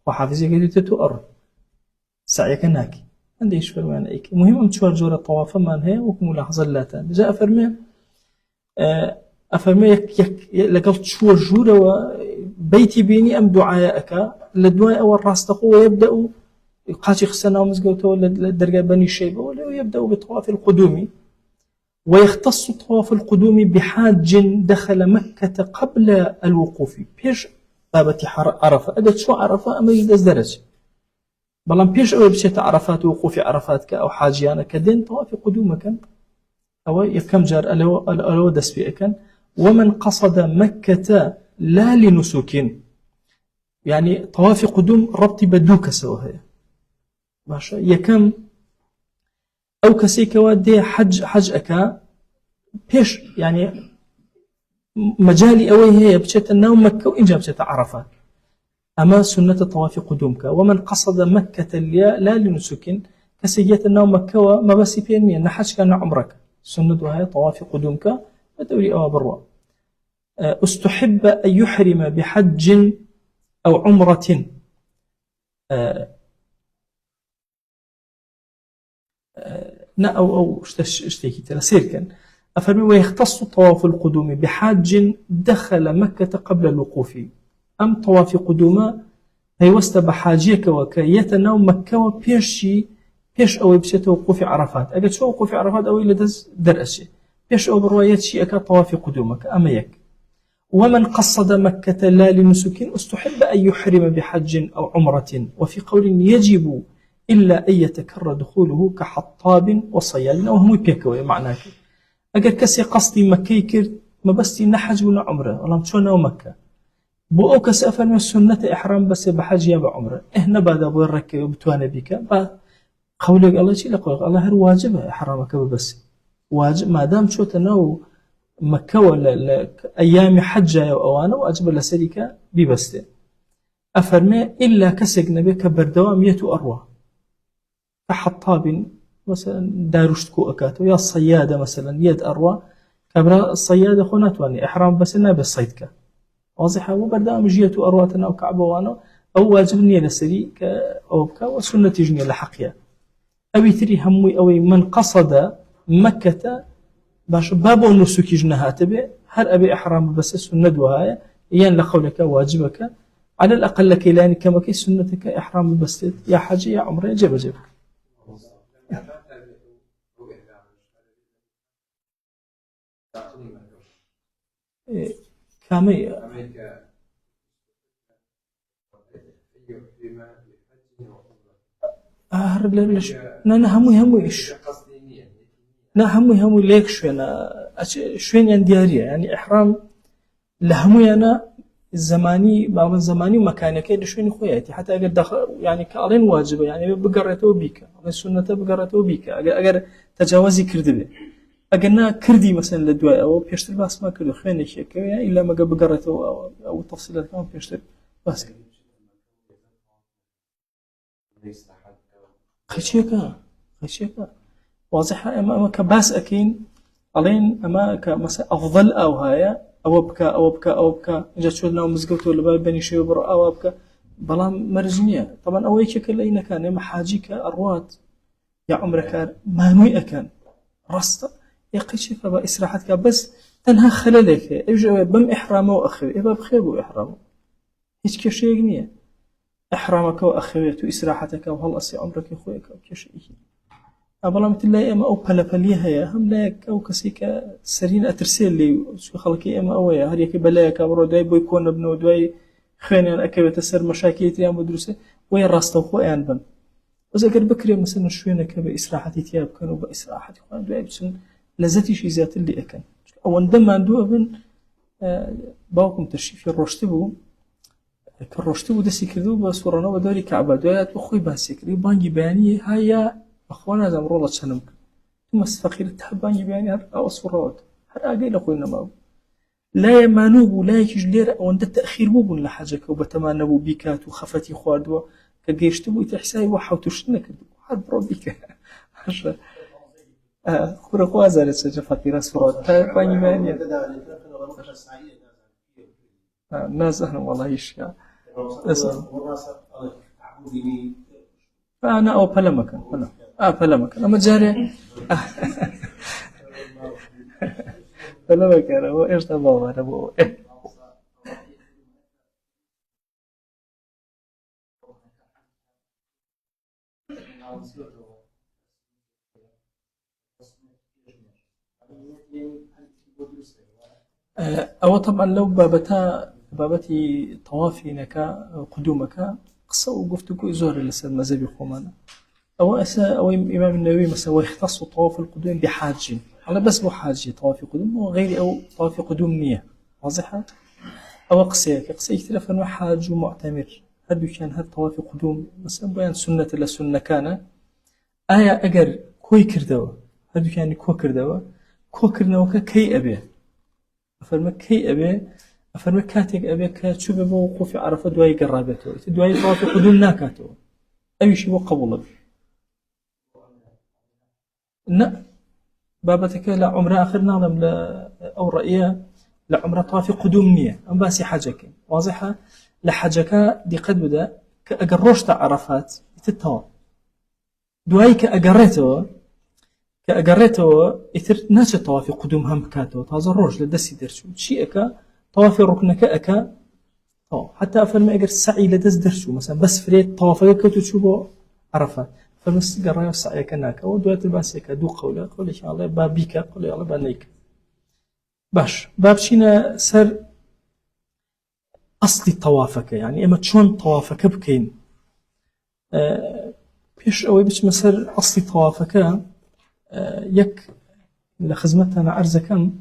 وحافظي قديتة تؤر سعيك ناكي هند يشفرمون أيك مهم أن تشوار جورة الطواف من هي وكم لحظة اللاتان جاء أفرمي لقلت شوار جورة وبيتي بيني أم دعاءك لدواء أول راس تقوى ويبدأ قاتي خسنا ومزقوته للدرجة بني شيبة ويبدأ بطواف القدوم ويختص طواف القدوم بحاج دخل مكة قبل الوقوف بيش بابتي عرفة أجد شو عرفة أما يدز درج بەڵام پێش ئەوەی بچێتە عرفات و وقوفی عرفات کە ئەو حاجیانە کە دێن تەوافی قودومەکەن ئەوە یەکەم جار ئەلەوە دەست پێ ئەکەن ومن قصد مكة لا لنسك يعني طواف قدوم ربطي بدوك سوها باشا يكم أو كسيكوا دي حج أكا بيش يعني مجالي أوي هي بشت النوم مكة وإنجا بشت عرفات أما سنة طواف قدومك ومن قصد مكة لا لنسك كسيجة النوم مكة وما بس بينمية نحج كان عمرك سنة هي طواف قدومك ودوري أو بروا استحب أن يحرم بحج أو عمرة أو اشتكي ترسير كان أفرمي ويختص طواف القدوم بحاج دخل مكة قبل الوقوف أم طواف قدوم هي وست بحاجيك وكيتنا مكة بيش أو بشت وقوف عرفات أجد شو وقوف عرفات أو إلى درأشي بيش أو بروايات شيء أكا طواف قدومك أما يك ومن قصد مكة لا لنسك استحب أن يحرم بحج أو عمرة وفي قول يجب إلا أن يتكرر دخوله كحطاب وصياد أو هم يبيكوا معناه أجر كسي قصدي مكة كرد ما بس نحج ولا عمرة والله مشونا ومكة بو أو كسي أفهم السنة إحرام بس بحج يا بعمرة إحنا بعد أبو الركب وبتوانا بك قولك الله شيء لقولك الله هر واجبه إحرامك بس واجب ما دام شو تناو مكة ولا أيام حجة أو أنا وأجب لسريك ببسته أفرمي إلا كسق نبيك بردوام يتو أروى كحطاب مثلا دارشتكو أكاتو يا الصيادة مثلا يد أروى كبرى الصيادة خوناتواني إحرام بس النبي الصيدك واضحة وبردوام جيتو أرواتنا أو كعبة وأنا أو واجبني لسريك أو بكا وسنة جنية لحقيا أو تري همي أو من قصد مكة باش باب النسك جنهات به هل أبي إحرام بس السنة وهاي ين لقولك واجبك على الأقل كيلاني كما كي سنتك إحرام بس يا حاجة يا عمره جب كامي ليش أنا همي إيش لا همي ليك شوين يعني ديارية يعني إحرام لهمي أنا الزماني باب الزماني ومكاني كيد شوين خوياتي حتى أجر دخل يعني كأرين واجبة يعني بقرته بيك السنة بقرته بيك أجر تجاوزي كردبه أجرنا كردي مثلا للدواء أو بيشتري بس ما كردو خيانة شيء يعني إلا ما بقرته أو تفصيلات كمان بيشتري بس خشيكا واضحة أما كباس أكين علين أما كمثلا أفضل أو هاي أو بكا إذا شلنا ومزقته ولا بني شيء برا أو بكا بلام مرجمية طبعا أول شيء كلنا كان محاجيك أروات يا عمرك ما نوي أكن رصت يقيش فبا إسراحتك بس تنها خلالك إجا بم إحرامه وأخوه إبا بخيبه إحرامه هيك كشيء نية إحرامك وأخوته إسراحتك وهل أسي عمرك يخويك أو كشيء أبلا مثل لا إما أو بلافليها يا هم لا أو كسيك سرين أترسل لي شو خلقي إما أو يا هريك بلايا كبرو داي بيكون ابنه داي خيانة أكيد تسر مشاكل تيام مدرسة وين راسته هو أنبن بس أقدر بكري مثلا شوية كبا إسراحتي تياب كانوا بإسراحتي خوان داي بسن لذتي شيء ذات اللي أكن أو ندم عنده ابن باوكم تشريف الرشتبو كالرشتبو دسي كذو بس ورانا وداري كعبة دايات وخوي باسكري بانجي باني هيا أخوانا زم رولا تسلمك ثم استفقير تحباني باني هر أصفرات هر أقيل أخوينا ما لا يمانوب لا يجلير أو أن التأخير مو بن لحاجك وبتمانبو بيكات وخفتي خواردوا كجيشتبو يتحساي وحاو تشتنك حد بربك خورا خوازالة سجا فقيرة صفرات تحباني باني ناس أهلا والله يشيا فأنا أو فلا مكان فلا مكان أما جاري فلا مكان هو إيش تبغى أنا بقول أو طبعا لو بابتي طوافي نكا قدومك قصة وقفتكو زور لسر مذهبي خومانا أو إمام النووي مثلا ويختص طواف القدوم بحاج على بس بو حاج طواف قدوم وغير أو طواف قدوم نية واضحة أو قصة اختلاف أنواع حاج ومعتمر هل كان هل طواف قدوم مثلا بيان سنة لسنة كان آية أجر كوي كردوا هل كان كو كردوا كو كرناوك كي أبي أفرم كي أبي أفرم كاتك أبي كتشوف بوقوف عرفة دواي قرابته دواي طواف قدوم ناكاته أي شيء وقبول لا بابتك لا عمره آخر نعلم لا أو رأيه لا عمره طواف قدوم نية أم باسي حاجك واضحة لحاجك دي قد بدأ كأجروش عرفات تتوا دواي كأجرته يثر ناس طواف قدوم هم كاتو تازا روج لدسي درشو شيء طواف ركنك أكا حتى أفرم أجر السعي لدس درشو مثلا بس فريد طوافك كتو تشوفه عرفات فمس قرايا السعي كناك ودوات الباسيك دو قوله إن شاء الله بابيك قوله الله بانيك باش بابشينا سر أصلي طوافك يعني إما تشون طوافك بكين بيش أوي بيش مسر أصلي طوافك يك لخدمتنا عرزكم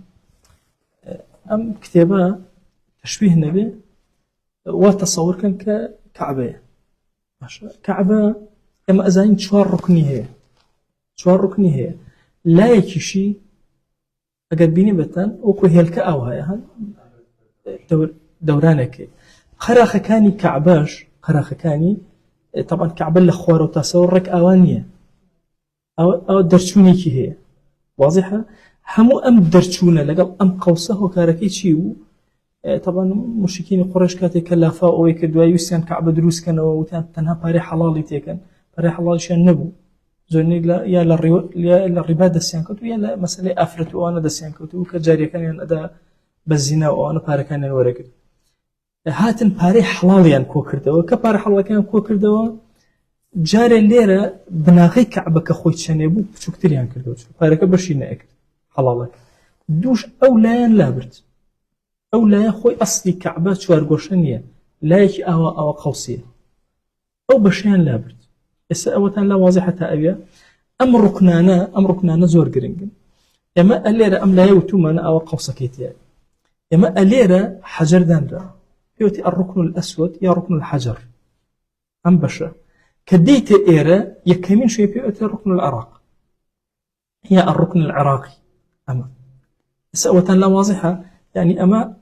أم كتابة تشبيه النبي وتصور كان كعبة كعبة أما أزاين شوار ركني هي لا يكشي أقد بيني بتن وكو هي الكأوها يعني دورانك قراخ كاني كعباش قراخ كاني طبعا كعبة الأخوار وتصورك أوانية أو درشوني كي هي واضحة همو أم درشونة لقل أم قوسه وكاركي شيو طبعا مشركين قريش كاتي كلافا أو يكدوا يسيان كعبة دروس كانوا وتان تنها باري حلالي تيكن باري حلالي شان نبو زوني لا يا للربا دسيان كتو يا لا مسألة أفرت وأنا دسيان كتو كجاري كان يعني أدا بالزنا وأنا باري كان الورق هاتن باري حلاليان كوكردوا كباري حلال كان كوكردوا جاري الليرة بناغي كعبة كخويت شنيبو بشكتريان كردوا باري كبرشي نأكل حلالك دوش أو لا لابرت أو لا يخوي أصلي كعبة شوار قوشنية لا يكي أو قوسية أو بشيان لابرت إسا أوتان لا واضحة أبيا أم ركنانا زور قرنقن يما الليرة أم لا يوتومنا أو قوسة كيتيا يما الليرة حجر داندرا يوتي الركن الأسود يا ركن الحجر أم بشا كديت إيرا يكمين شوي بيوتي الركن العراق هي الركن العراقي أما إسا أوتان لا واضحة يعني أما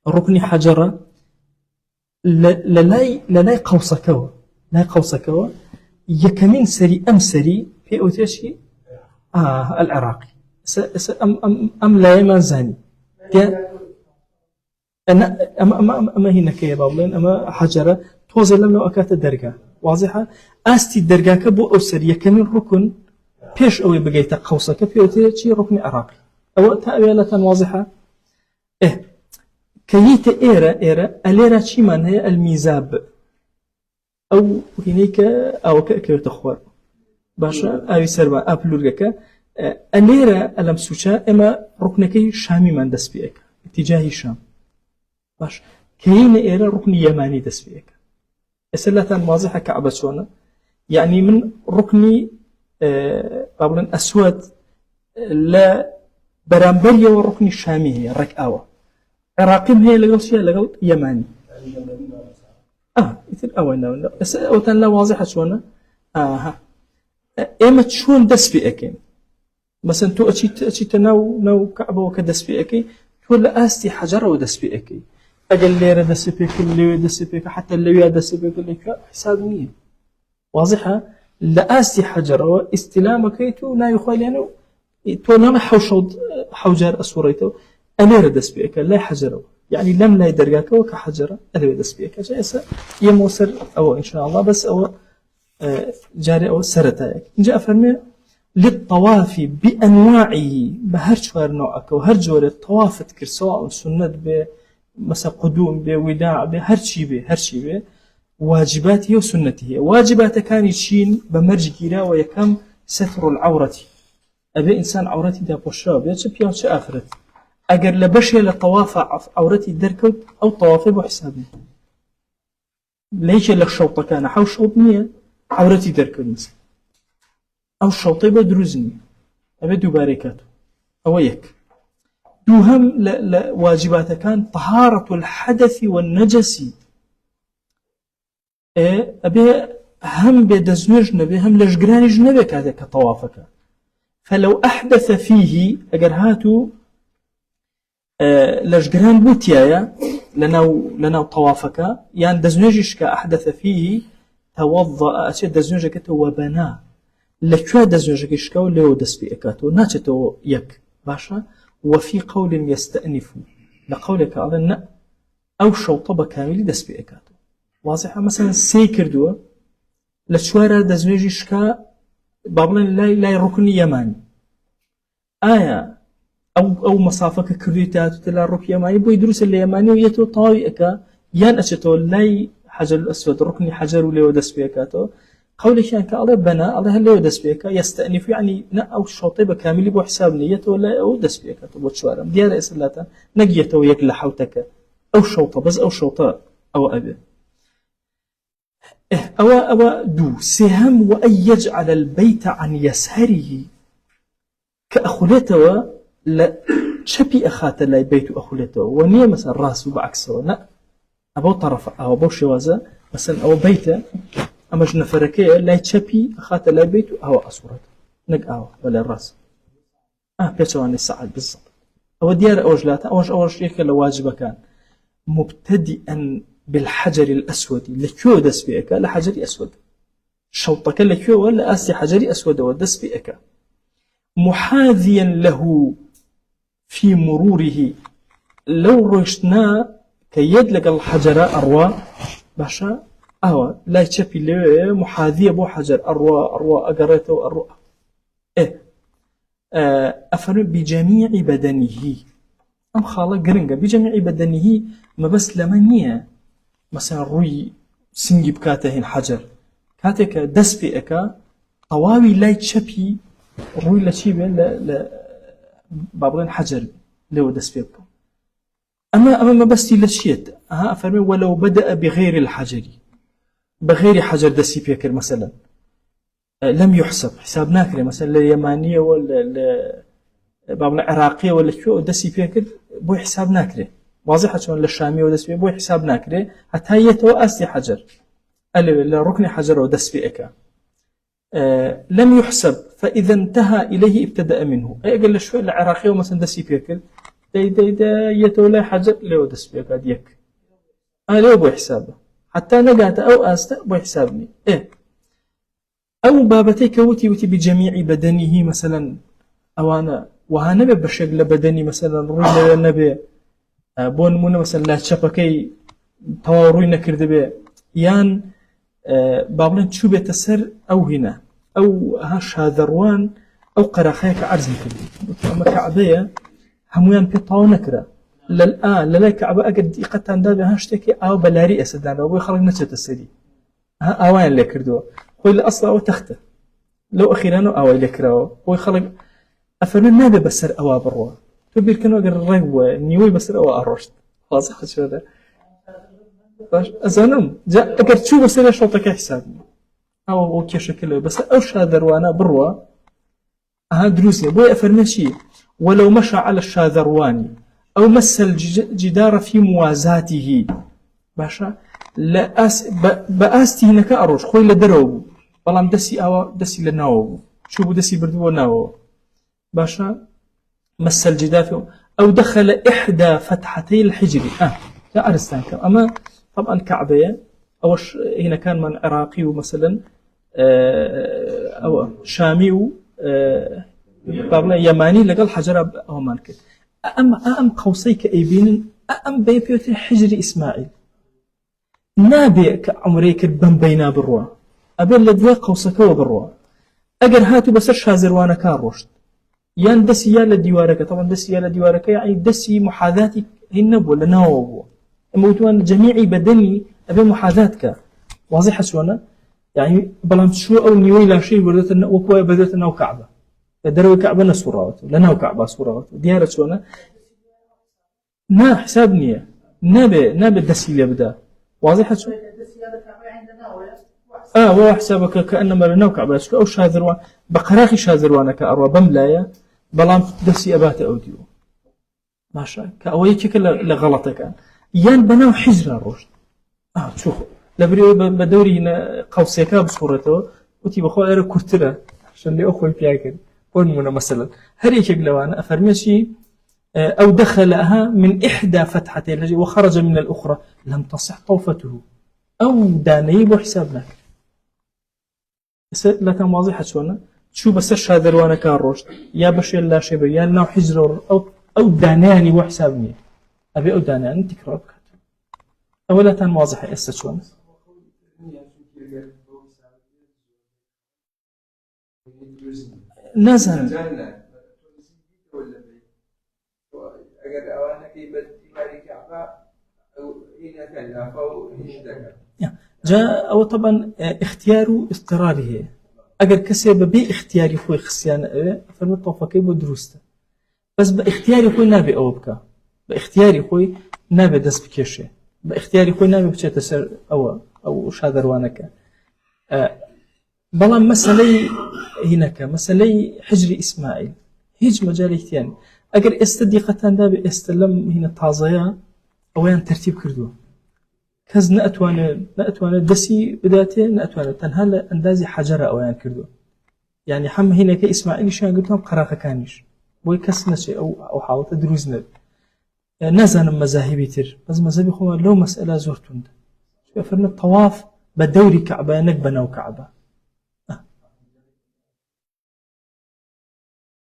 الركن حجرة للاي قوسكوا لا قوسكوا يكمين سري أم سري في أوتيشي العراقي أم لا يما زاني أنا أما هنا كي بابلين أما حجرة توزر لنا أكات الدرجة واضحة أستي الدرجة كبو أو سري يكمين ركن بيش أو بقيت قوسك في أوتيشي ركن عراقي أو تأويلة واضحة كيت إيرا أليرا شي من هي الميزاب أو هنيك أو كيرتخور باشا أو سربا أبلورجك أليرا ألم سوشا إما ركنكي شامي من دس بيك اتجاه الشام باش كين إيرا ركن يماني دس بيك أسئلة واضحة كعبة شونا يعني من ركني قبلا أسود لا برامبريا والركن الشامي هي ركعة عراقي هي لقل يماني يصير أوينا أوتان لا واضحة شونا إما تشون دس في أكين مثلا تو أشي تناو كعبة وكدس في أكي تو لا أستي حجرة ودس في أكي أجل ليرة دس في أكي اللي دس في أكي حتى اللي دس في أكي اللي حساب مية واضحة لا أستي حجرة واستلامك تو لا يخالي يعني تو نام حوجار أسوريته أليرة دس في أكي لا حجرة يعني لم لا يدرجاك وكحجرة أليرة دس في أكي جاء يموسر أو إن شاء الله بس أو جاري أو سرتاك جاء فرمي للطواف بأنواعه بهرجور نوعك وهرجور الطواف تكرسوا سنة مثلا قدوم بوداع بهرشي به واجباته وسنته واجبات كان يشين بمرج كيرا ويكم ستر العورة أبي إنسان عورتي دا بوشا بيتش بيانش آخرت أجر لبشي لطواف عورتي دركوت أو طوافي بحسابه ليش الشوط كان حو شوط نية عورتي دركنس أو الشوطي بدرزني أبي دوباريكاتو أو يك دوهم واجبات كان طهارة الحدث والنجس أبي هم بدزنج نبي هم لجرانج نبي كذا كطوافك فلو أحدث فيه أجر هاتو لجران بوتيايا لنا طوافك يعني دزنجش كأحدث فيه توضأ أشد دزنجك وبناه لكوا دزنجش كا ولا دس بيكاتو ناتو يك باشا وفي قول يستأنف لقولك أظن أو شوطبة كامل دس بيكاتو واضحة مثلا سيكر دوا لشوارع دزنجش كا بابلا لا ركن يماني آية أو مسافة كريتات تلا ركن يماني بو يدرس اليماني ويتو طاويئك يان أشتو لاي حجر الأسود ركن حجر ولي ودس بيكاتو قولك يعني كالله بنا الله اللي ودس بيكا يستأنف يعني نا أو شوطيبة كامل بو حساب نيته ولا أو دس بيكاتو بو تشوارم ديار إسلاتا نقيته يقل حوتك أو شوطة بس أو شوطة أو أبي أو دو سهم وأن يجعل البيت عن يسهره كأخلته لا شبي أخات لا بيت أخلته ونية مثلا راسه بعكسه لا أبو طرف أو أبو شوازة مثلا أو بيته أما جنا فركية لا شبي أخات لا بيت أو أصورته نق ولا الراس بيتواني السعد بالضبط أو ديار أوجلاته أوج شيء كلا واجب كان مبتدئا بالحجر الأسود لكيو دس بيك لحجر أسود شوطك لكيو ولا أسي حجر أسود ودس بيك محاذيا له في مروره لو رشنا كيد لك الحجر أروى باشا لا يتشبه له محاذية بو حجر أروى أقريته أروى أفرم بجميع بدنه أم خالق قرنقة بجميع بدنه ما بس لمنية مثلا روي سنجي بكاته الحجر كاتك دس بيئك طواوي لا يتشبه روي لشيبه بابلين حجر لو دس بيئك أما ما بس لشيت أفرمي ولو بدأ بغير الحجر بغير حجر دسي بيكر مثلا لم يحسب حساب ناكري مثلا اليمانية ولا بابنا عراقية ولا شو دسي بيكر بو حساب ناكري واضحة شون للشامية ودس بيكر بو حساب ناكري حتى يتو أسي حجر الركن حجر ودس بيكر لم يحسب فإذا انتهى إليه ابتدأ منه قال شو العراقية ومثلا دسي بيكر دا يتو لا حجر لو دس بيكر ديك لو بو حسابه حتى نقات أو أست بو حسابني أو بابتيك وتي بجميع بدنه مثلا أو أنا وهنبي بشكل بدني مثلا روي النبي بون من مثلا لا شبكي تواروي نكرد به يان بابلن شو بيتسر أو هنا أو هاش هذروان أو قراخيك عرض كده أما كعبية هميان بيطاو نكرة لا كعبة أجد قد تنداب هاشتكي أو بلاري أسدان أو بيخرج نشأت السدي أوان اللي كردوه خوي الأصل أو تخته لو أخيرا أو اللي كراو ويخرج أفرن نابي بسر أو بروا تبير كانوا أجر الرجوة نيوي بسر أو أرشت خلاص أخذ شو هذا أزانم جاء أجر شو بسر شرطك حسابني أو كيش كله بس أوش هذا روانا بروا دروسي بوي أفرن شيء ولو مشى على الشاذرواني أو مس الجدار في موازاته باشا لا بأستي هناك أروش خوي لدروب والله دسي لناو شو دسي بردو ناو باشا مس الجدار أو دخل إحدى فتحتي الحجر لا أرستان أما طبعا كعبية أو هنا كان من عراقي مثلا أو شامي بابلا يماني لقال حجر أو مالك أم قوسيك أيبين أم بيبيوت حجر إسماعيل نابي كعمريك بن بينا بروا أبين لدوا قوسك وبروا أجر هاتوا بس شازروانا كاروشت يان دسي يا لديوارك طبعا دسي يا لديوارك يعني دسي محاذاتك هنب ولا ناوب موتوان جميع بدني أبين محاذاتك واضحة شونا يعني بلان شو أو نيوي لا شيء بدأت وكوا بدأت ناو كعبة دروي كعبة نصورات لناو كعبة صورات ديارة شونا نا حساب نية نابي دسي اللي بدأ واضحة شو؟ وحسابك كأنما لنو كعبة أو شاذروان بقراخي شاذروانك أروى بملايا بلام دسي أبات أوديو ماشا كأويك لغلطك يان بناو حجر الرشد شوف لبريو بدوري قوسيكا بصورته وتي بخو أرى كرترة عشان لي أخوي بياكل قلنا مثلا هريك قلوان أفرمشي أو دخلها من إحدى فتحتين وخرج من الأخرى لم تصح طوفته أو داني بحسابنا لا كان واضحة شونا شو بس الشاذروانة كان رشد يا بشي لا شيء يا نوع حجر أو داناني وحسابني أبي أو داناني تكرار بكاتب أولا كان واضحة إسا شونا نزل جاء أو طبعا اختيار اضطراره أجر كسب باختياري خوي خصيان فالمطوفة كيبو دروسته بس باختياري خوي نابي أو بكا باختياري خوي نابي دس بكيشة باختياري خوي نابي بشيء تسر أو شاذروانك بلا مسألة هناك مسألة حجر إسماعيل هيج مجال اختياري أجر استدقتان دابي استلم هنا تازيا أويان ترتيب كردوه كز نأتوانا دسي بداته نأتوانا تنها لأندازي حجرة أويان كردوه يعني حم هنا كإسماعيل شان قلتهم قراقة كانش بوي كسنا شيء أو حاولت دروزنا نازانا مذاهبي تر بس مذاهبي خوما لو مسألة زورتون ده فرنا الطواف بدوري كعبة نقبنا وكعبة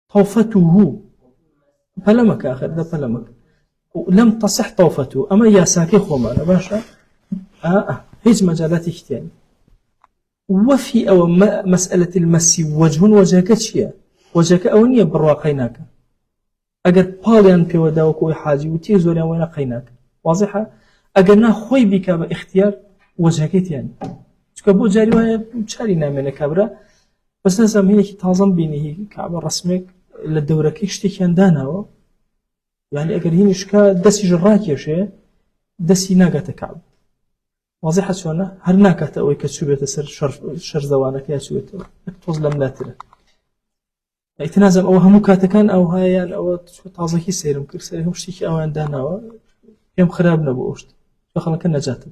طوفته فلمك آخر ده فلمك ولم تصح طوفته أما يا ساكي خوما أنا باشا هيج مجالات اختياري وفي أو مسألة المس وجهك شيء وجهك أونية برواقيناك أجر باليان في وداوك وحاجي وتيزوري وين قيناك واضحة أجر ناخوي بك باختيار وجهك يعني تكبو جاري وهي مشارينا من كبرة بس لازم هي تازم بينه كعبة رسمك للدورة كيشتكيان دانا يعني أجر هي مشكا دسي جراك يا شيء دسي ناقة كعب واضحة شونا هل ناكت أو يكتشبت شر زوانك يا شويته تظلم لا ترى يتنازم أو هم كاتكان أو هايان أو تعزكي سيرم كرسيهم شتيك أو عندنا يوم خرابنا بوشت فخلنا كنا جات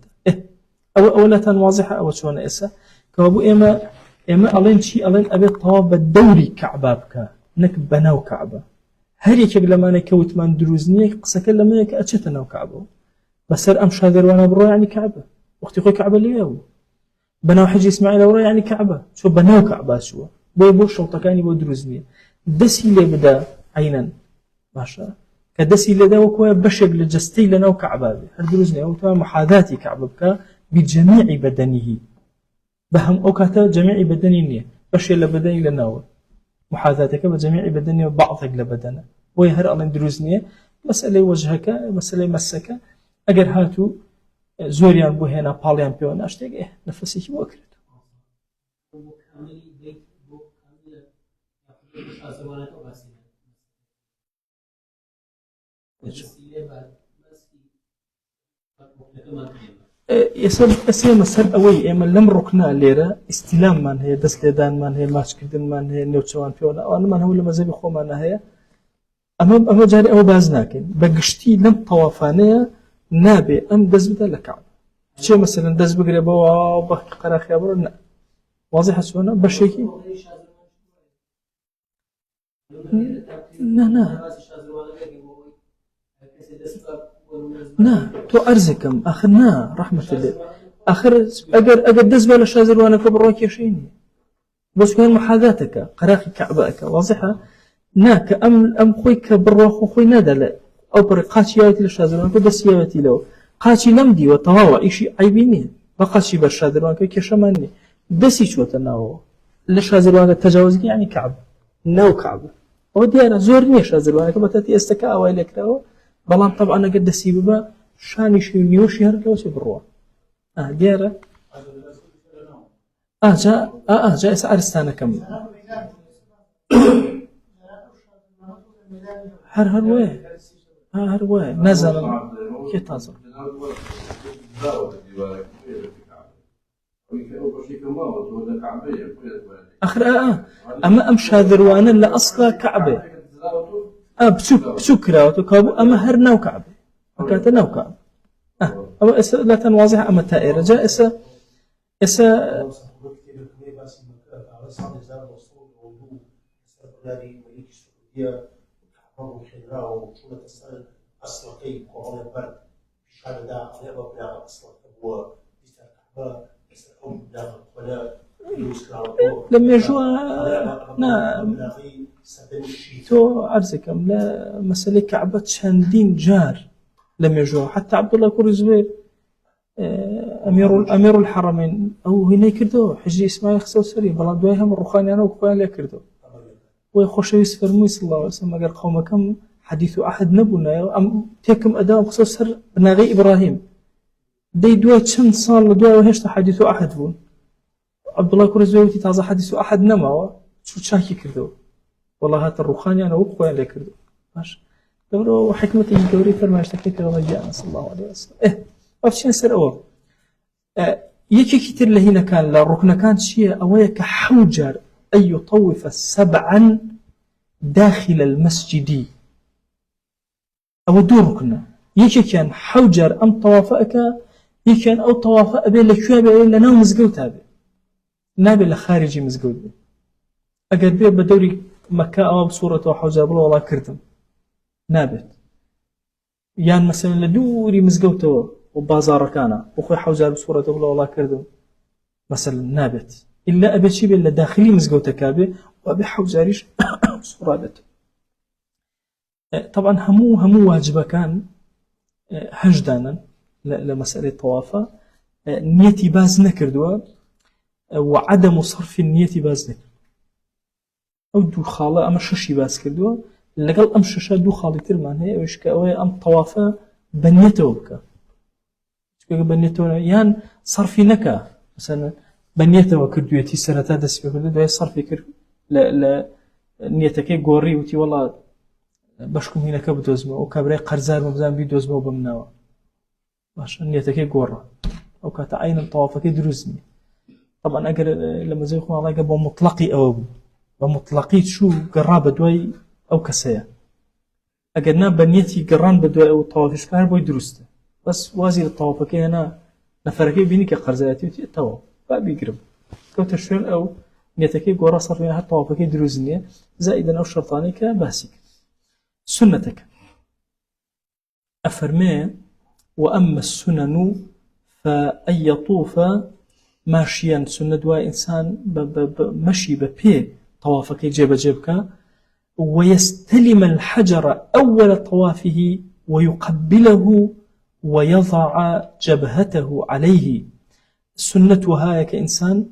أولا كان واضحة أو شونا إسا كابو إما ألين شيء ألين أبي طواب الدوري كعبابك نك بناو كعبة هريك لما أنا كوت من دروزني قصك لما يك أشتنا وكعبه بس أمشي هذا وأنا برا يعني كعبة وقت يخوي كعبة اللي هو بناو حج إسماعيل ورا يعني كعبة شو بناو كعبة شو بو شرطة كان يبو دروزني دسي اللي بدا عينا ماشا كدسي اللي دا وكوا بشق لجستي لنا وكعبة هالدروزني أو تمام محاذاتي كعبة بك بجميع بدنه بهم أوكاتا جميع بدنه بشق لبدني لنا محاذاتك بجميع بدنه وبعضك لبدنه ويهر أمن دروزني مسألة وجهك مسألة مسك أجر هاتو زوريان بو هنا باليان بيون أشتاق نفسي شو وكرت يسمى مسألة أوي أما لم ركنا ليرة استلام من هي دس ليدان من هي ماش كردن من هي نيوتشوان بيون أنا من هو لما زي بخو من هي أما جاري أو بازناكن بقشتي لم طوافانية نابي أم دز بدا لكعب شو مثلا دز بقريبه وبحق قراخ يابر لا واضح سونا بشيكي نا تو أرزكم آخر نا رحمة الله آخر أجر دز بلا شازر وانا كبروك يشيني بس كان محاذاتك قراخي كعبك واضحة ناك أم خويك بروخ وخوي نادل أو برقاتي ياتي للشازر وانا كدس ياتي له قاتي لمدي وطواوع إشي عيبيني بقاتي برشادر وانا كيشماني دسي شو تناو للشازر وانا تجاوزك يعني كعب ناو كعب ودي أنا زورني شازر وانا كبتاتي استكا أويلك له بلان طبعا أنا قد سيبه شاني شي نيوشي هر لو سيبروا ديارة جاء سأرستانا كم هر وين نزل كي تازر آخر أما أمشى ذروانا لأصلا كعبة بسوك كراوتو كابو أما هر ناو كعبة وكاتا ناو كعبة أما إسا لا تنواضح أما تائرة جاء إسا لما يجوا تو عرزكم لا مسألة كعبة شاندين جار لما يجوا حتى عبد الله كوري زبير أمير الحرمين أو هنا كردو حجي إسماعيل خسو سري بلا دويهم الرخاني أنا وكفايا لا كردو ويخش يسفرمي صلى الله عليه وسلم قال قومكم حديث أحد نبونا أم تيكم أداء خسو سر بناغي إبراهيم دي دوا چند صال دوا وهشت حديث أحد بون عبد الله كوري زبير تازه حديث أحد نما شو شاكي كردو والله هات الرخاني أنا وكفايا لا كردو ماشي دورو وحكمة الدوري فرماش تكيك رجاءنا صلى الله عليه وسلم أفشين سر أول يكي كتير لهنا كان للركن كان شيء أويا كحوجر أن يطوف 7 داخل المسجد أو دور ركنه يكي كان حوجر أم طوافك يكي كان أو طواف أبي لكوابي لنا مزقوت أبي نابي لخارجي مزقوت بي أقد بيه بدوري مكة أو بصورة حوجر بلا والله كردم نابت يعني مثلا لدوري مزقوته وبازار كان وخوي حوجر بصورة بلا والله كردم مثلا نابت إلا أبي شيء إلا داخلي مزقوته كابي وأبي حوجريش صورة طبعا همو واجبه كان هجدانا لمسألة طوافة نيتي باز نكردوا وعدم صرف النية باز نكردوا أو دو خالة أما ششي باز كردوا لقل أم ششا دو خالي ترمان هي ويش كأوي أم طوافة بنيته بك بنيته يان صرفي نكا مثلا بنيته وكردوا يتي سنتا دس بكردوا صرفي كرد لا نيتك قوري وتي والله باشكم هنا كبدوزمه وكبري قرزار مبزان بيدوزمه وبمناوه باش نيتك قورة أو كتعين الطوافك دروزني طبعا أجر لما زي خوان الله جابوا مطلقي أو بمطلقي شو قرابة دوي أو كسية أجرنا بنيتي قران بدوي أو طوافش كان بوي درسته بس وازي الطوافك هنا نفركي بيني كقرزاتي وتوا فبيقرب كوت الشر أو نيتك قورة صار فيها طوافك دروزني زائدا أو شرطاني كباسك سنتك أفرمي وأما السنن فأن يطوف ماشيا سنة دواء إنسان مشي ببي طوافك جيب جيبك ويستلم الحجر أول طوافه ويقبله ويضع جبهته عليه سنتها كإنسان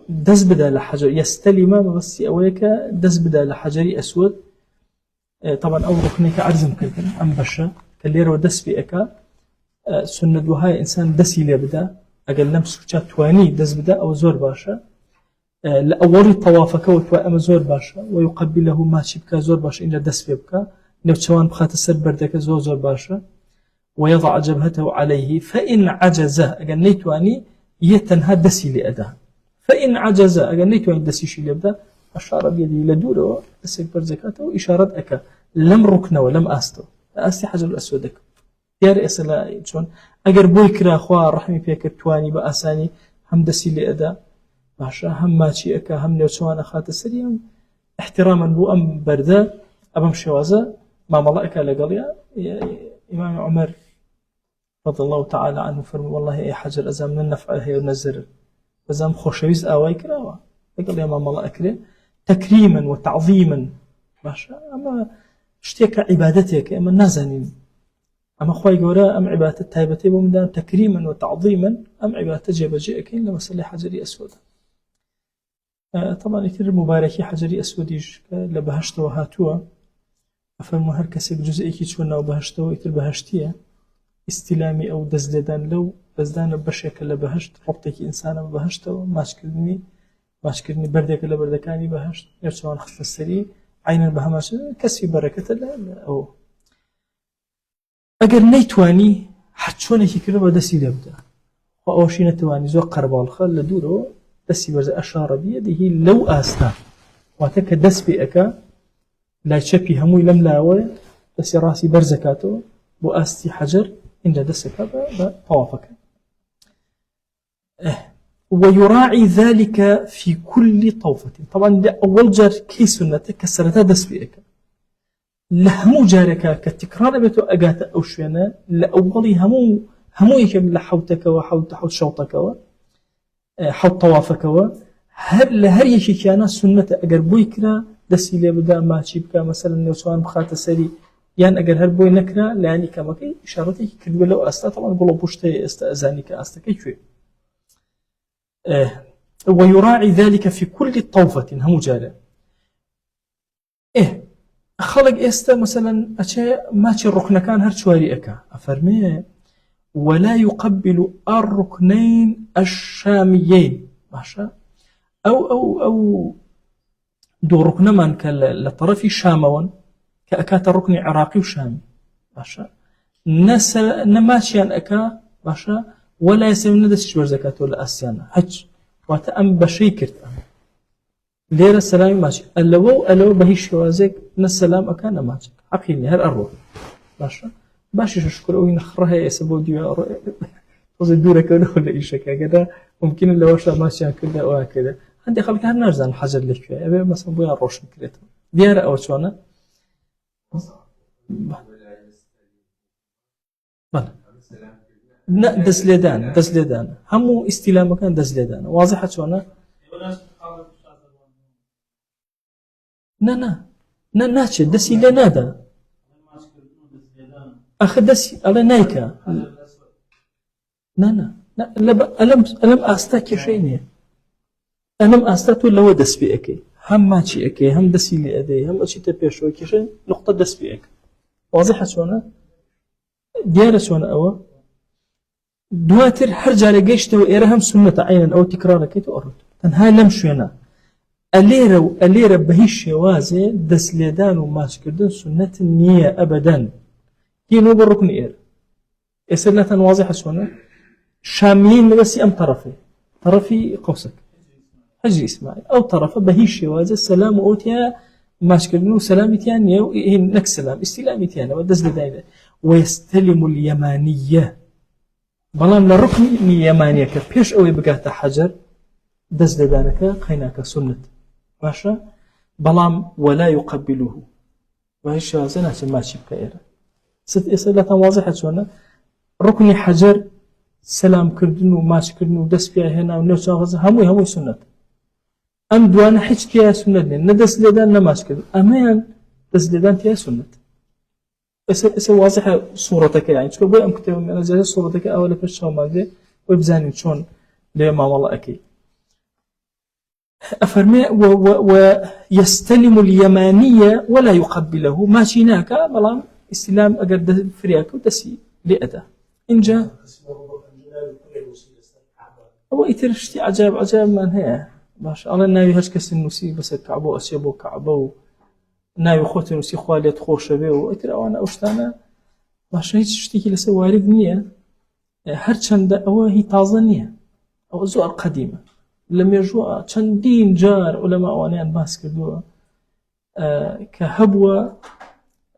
دز بدا لحجر يستلم بس أويك دز بدا لحجر أسود طبعا أو ركنك عرزم كذا أم بشا كاللير ودس بيئك سنة دوهاي إنسان دسي لي بدا أقل نمسك تواني دس بدا أو زور باشا لأول طوافك وتوا أما زور باشا ويقبله ماشي بك زور باشا إلا دس بيبك نوتشوان بخات السر بردك زور باشا ويضع جبهته عليه فإن عجز أقل نيتواني يتنها دسي لأدا فإن عجز أقل نيتواني دسي شي لأبدا أشار بيدي لدوره دسك برزكاته وإشارة أكا لم ركنه ولم آستو آستي حجر الأسودك ياري أسلا شون أجر بوي كرا أخوة رحمي بيك تواني بأساني هم دسي لأدا باشا هم ماشي أكا هم نوشوان أخات السريم احتراما بو أم بردا أبم شوازة ما ملائكة لقليا إمام عمر رضي الله تعالى عنه فرمي والله أي حجر أزام من النفع هي ونزر أزام خوشويز آواي كراوا يقول يا ما ملائكة تكريما وتعظيما باشا أما اشتيك عبادتك أما نازنين أما خواهي قولا أم عبادة تايبتي بمدان تكريما وتعظيما أم عبادة جيبا جيئكين لما سلي حجري أسود طبعا كتير مباركي حجري أسوديش لبهشتوا هاتوا أفرمو هر كسيك جزئيكي چونا وبهشتوا يتر بهشتية استلامي أو دزدان لو دزدان بشيك لبهشت ربطيكي إنسانا بهشتوا ماشكرني بردك لبردكاني بهشت يرسوان خف السري عينا بهماش كسي بركة أو أجر نيتواني حتشوني كي كده بدسي لبدا وأوشي نتواني زو قربال خل لدورو دسي برز أشار بيده لو آستا واتك دس بيئك لا تشبي هموي لم لاوي دسي راسي برزكاتو بو آستي حجر إن دسك بطوافك. ويراعي ذلك في كل طوفة. طبعا أول جار كي سنتك كسرتها دس بيئك لهمو جارك كتكرار بيتو أجات أو شوينا لأولي همو يكم لحوتك وحوت شوطك حوت طوافك هر يشي كان سنة أجر بويكرا دسي لي بدا ما تشيبك مثلا نوسوان بخات سري يعني أجر هر بوي نكرا لاني كمكي إشارتي كدوا لو أستا طبعا قولوا بوشتي استأذانك أستكي شوي. ويراعي ذلك في كل طوفة هم جارة. خلق استا مثلا ماشي الركن كان هر شواري اكا افرمي ولا يقبل الركنين الشاميين ماشا او دو ركن من لطرف شامون كاكات الركن عراقي وشامي ماشا ناس نماشيان اكا ماشا ولا يسوي ندس شبر زكاة ولا اسيانا حج وتأم بشيكرت ليرة السلام ماشي ألو بهيش شوازك من السلام أكان ماشي حقيني هل أروح باشا شكر أوي نخرها يسبو ديو توزي دورك ولا إيش كذا ممكن اللي وشا ماشي كذا أو كذا عندي خلك هنرجع الحجر لك شوية أبي مثلا بويا روش نكريته ديارة أو شوانا لا دزليدان همو استلام مكان دزليدان واضحة شوانا ناتش دسي لنادا أخذ دسي على نايكا لا ألم أستاك شيء ألم أستاك ولا هو دس بيك هم ماشي أكي هم دسي لي أدي هم أشي تبيشوا كيشين نقطة دس بيك واضحة شونا ديارة شونا أو دواتر هرجع لجيشته إيرهم سنة عينا أو تكرار كيتو أرد هاي لم شونا أليرة بهيش شوازي دس ليدان وماش كردن سنة النية أبدا كينو بالركن إير إسرنا واضحة شونا شاملين بس أم طرفي قوسك هجي إسماعيل أو طرف بهيش شوازي السلام أوتيا ماش كردن وسلامتيان هي نك سلام استلامتيان ودس ليدان ويستلم اليمانية بلان لركن اليمانية كبيش أوي بقاتا حجر دس ليدانك قيناك سنة ماشا بلام ولا يقبله وهيش شوازنا ماشي بكيرا ست إسئلة واضحة شونا ركن حجر سلام كردن وماش كردن ودس فيها هنا ونوشا غزة هموي سنة أم دوانا حيش تيها سنة ندس ليدان نماش كردن أمان دس ليدان تيها سنة إسئلة واضحة صورتك يعني شو بوي أم كتاب من أجل صورتك أولا في الشام مالدي ويبزاني شون لما والله أكيد أفرمي ويستلم اليمانية ولا يقبله ماشي ناكا بلام استلام أقد فرياك ودسي لأدا إن جاء هو يترشتي عجاب من هي باش الله ناوي هاش كسر نسي بس كعبو أسيبو كعبو ناوي خوتي نسي خواليت خوش بيه ويتر أوانا أوشتانا باش هيك شتيكي لسه وارد نية هرچند أو هي تازة نية أو زوار قديمة لم يجوا چندين جار علماء وانيان باس كردوا كهبوة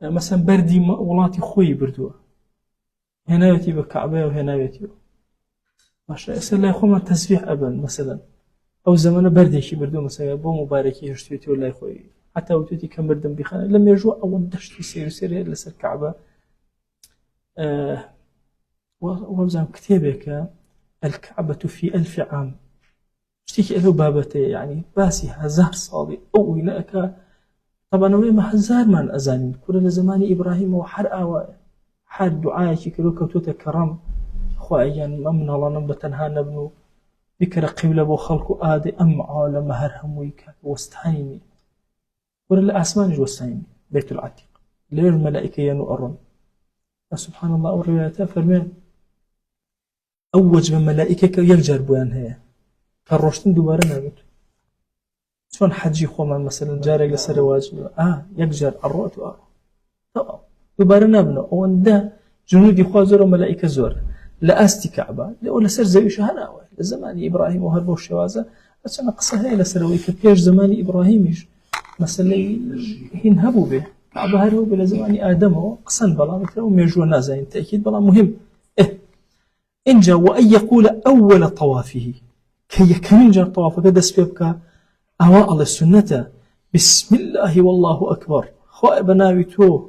مثلا بردي ولاتي خوي بردوا هنا يتي بكعبه وهنا يتي ماشا اسال لا يخو ما تسبيح ابن مثلا او زمان بردي شي بردوا مثلا بو مباركي هشتيتي ولا يخوي حتى وتيتي كم بردم بخانه لم يجوا او دشت يسير لسر كعبه وبزعم كتابك الكعبة في 1000 عام اشتكي له بابته يعني باسي هزار صالي أو لك طبعا وما هزار من أزاني كل زمان إبراهيم وحرقة وحر دعاء كيلو كوتوت كرم خوايا من الله نبض تنها نبنو ذكر قبل بو خلق آدي أم عالم هرهم ويكاك واستهيني ولا أسمان جوستهيني بيت العتيق ليه الملائكة ينؤرون سبحان الله والروايات فرمان أوج من ملائكة يرجر بوان هي كروشتن دوباره نبود شلون حجي خوما مثلا جارك لسر واجب يكجر الرؤت طبعا دوباره نبنو وان ده جنود خوا زور وملائكة زور لأستي كعبة ولا سر زي شهنا لزمان إبراهيم وهربوا الشوازة بس أنا قصة هي لسروي كبيش زمان إبراهيميش مثلا هنهبوا به كعبة هربوا بلا زمان آدم قصن بلا مثلا وميجونا زين تأكيد بلا مهم إن جاء وأن يقول أول طوافه كي يكنجر طواف قد سببك أواء السنة بسم الله والله أكبر خواء بناويتو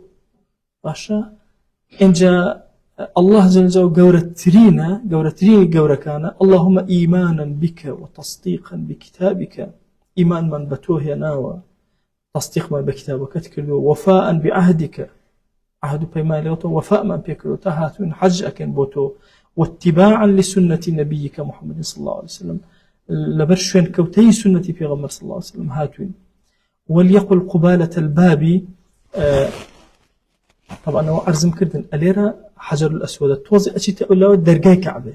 باشا إن جاء الله جل جلاله قورة كان اللهم إيمانا بك وتصديقا بكتابك إيمان من بتوه يناوى تصديق من بكتابك تكلو وفاء بعهدك عهد بيمان لوتو وفاء من بيكلو تهاتون حج أكن بوتو واتباعا لسنة نبيك محمد صلى الله عليه وسلم لبرشن كوتي سنة في غمر صلى الله عليه وسلم هاتون وليقل قبالة الباب طبعا هو أرزم كردن أليرا حجر الأسود توزي أشي تقول درجاي كعبة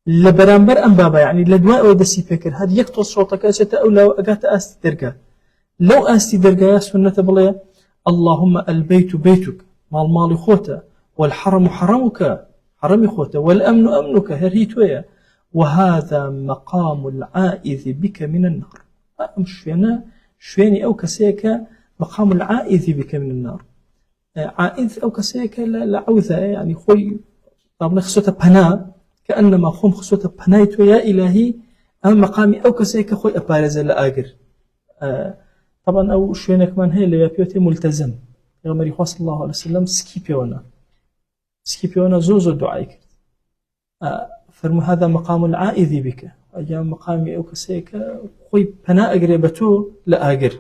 لبرامبر أم بابا يعني لدواء ودسي فكر هذا يكتوز شوطك أشي تقول أقات أستي درجا لو أستي درجا سنة بليا اللهم البيت بيتك مال خوته والحرم حرمك حرمي خوته والأمن أمنك هريتويا وهذا مقام العائذ بك من النار أمشينا شويني أو كسيك مقام العائذ بك من النار عائذ أو كسيك لعوذة يعني خوي طبعا خصوة بنا كأنما خوم خصوة بنايتو يا إلهي أما مقامي أو كسيك خوي أبارز لآجر طبعا أو شوينك من هي اللي يبيوتي ملتزم غمري صلى الله عليه وسلم سكيبيونا زوزو دعائك فرمو هذا مقام العائذ بك أيام مقامي أو كسيك خوي بنا أقربتو لآجر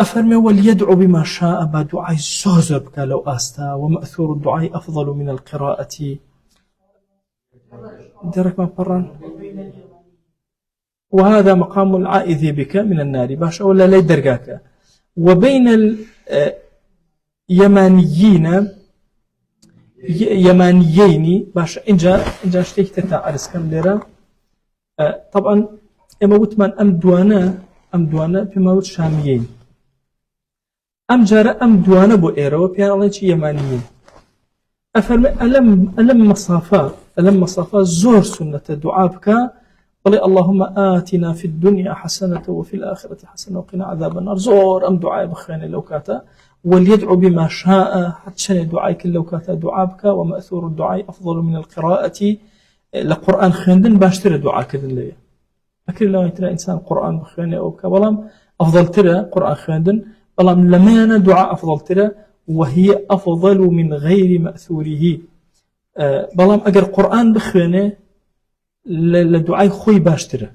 أفرمي وليدعو بما شاء بدعاء زوزر بك لو أستا ومأثور الدعاء أفضل من القراءة درك ما بران وهذا مقام العائذ بك من النار باشا ولا لا درجاك وبين اليمانيين باشا إنجا اشتيك تتعرس كم ليرة طبعا إما وتمان أم دوانا بما وت شاميين أم جارة أم دوانا بو إيرو بيان الله يمانيين أفرمي ألم مصافا زور سنة دعابك قال اللهم آتنا في الدنيا حسنة وفي الآخرة حسنة وقنا عذاب النار زور أم دعاء بخير لو كاتا وليدعو بما شاء حتى دعائك لو كاتا دعابك ومأثور الدعاء أفضل من القراءة لقرآن خندن باشترى دعاء كذن لي أكيد لو يترى إنسان قرآن بخير أو كبلام أفضل ترى قرآن خندن بلام لما أنا دعاء أفضل ترى وهي أفضل من غير مأثوره بلام أجر قرآن بخير لدعاء خوي باشترى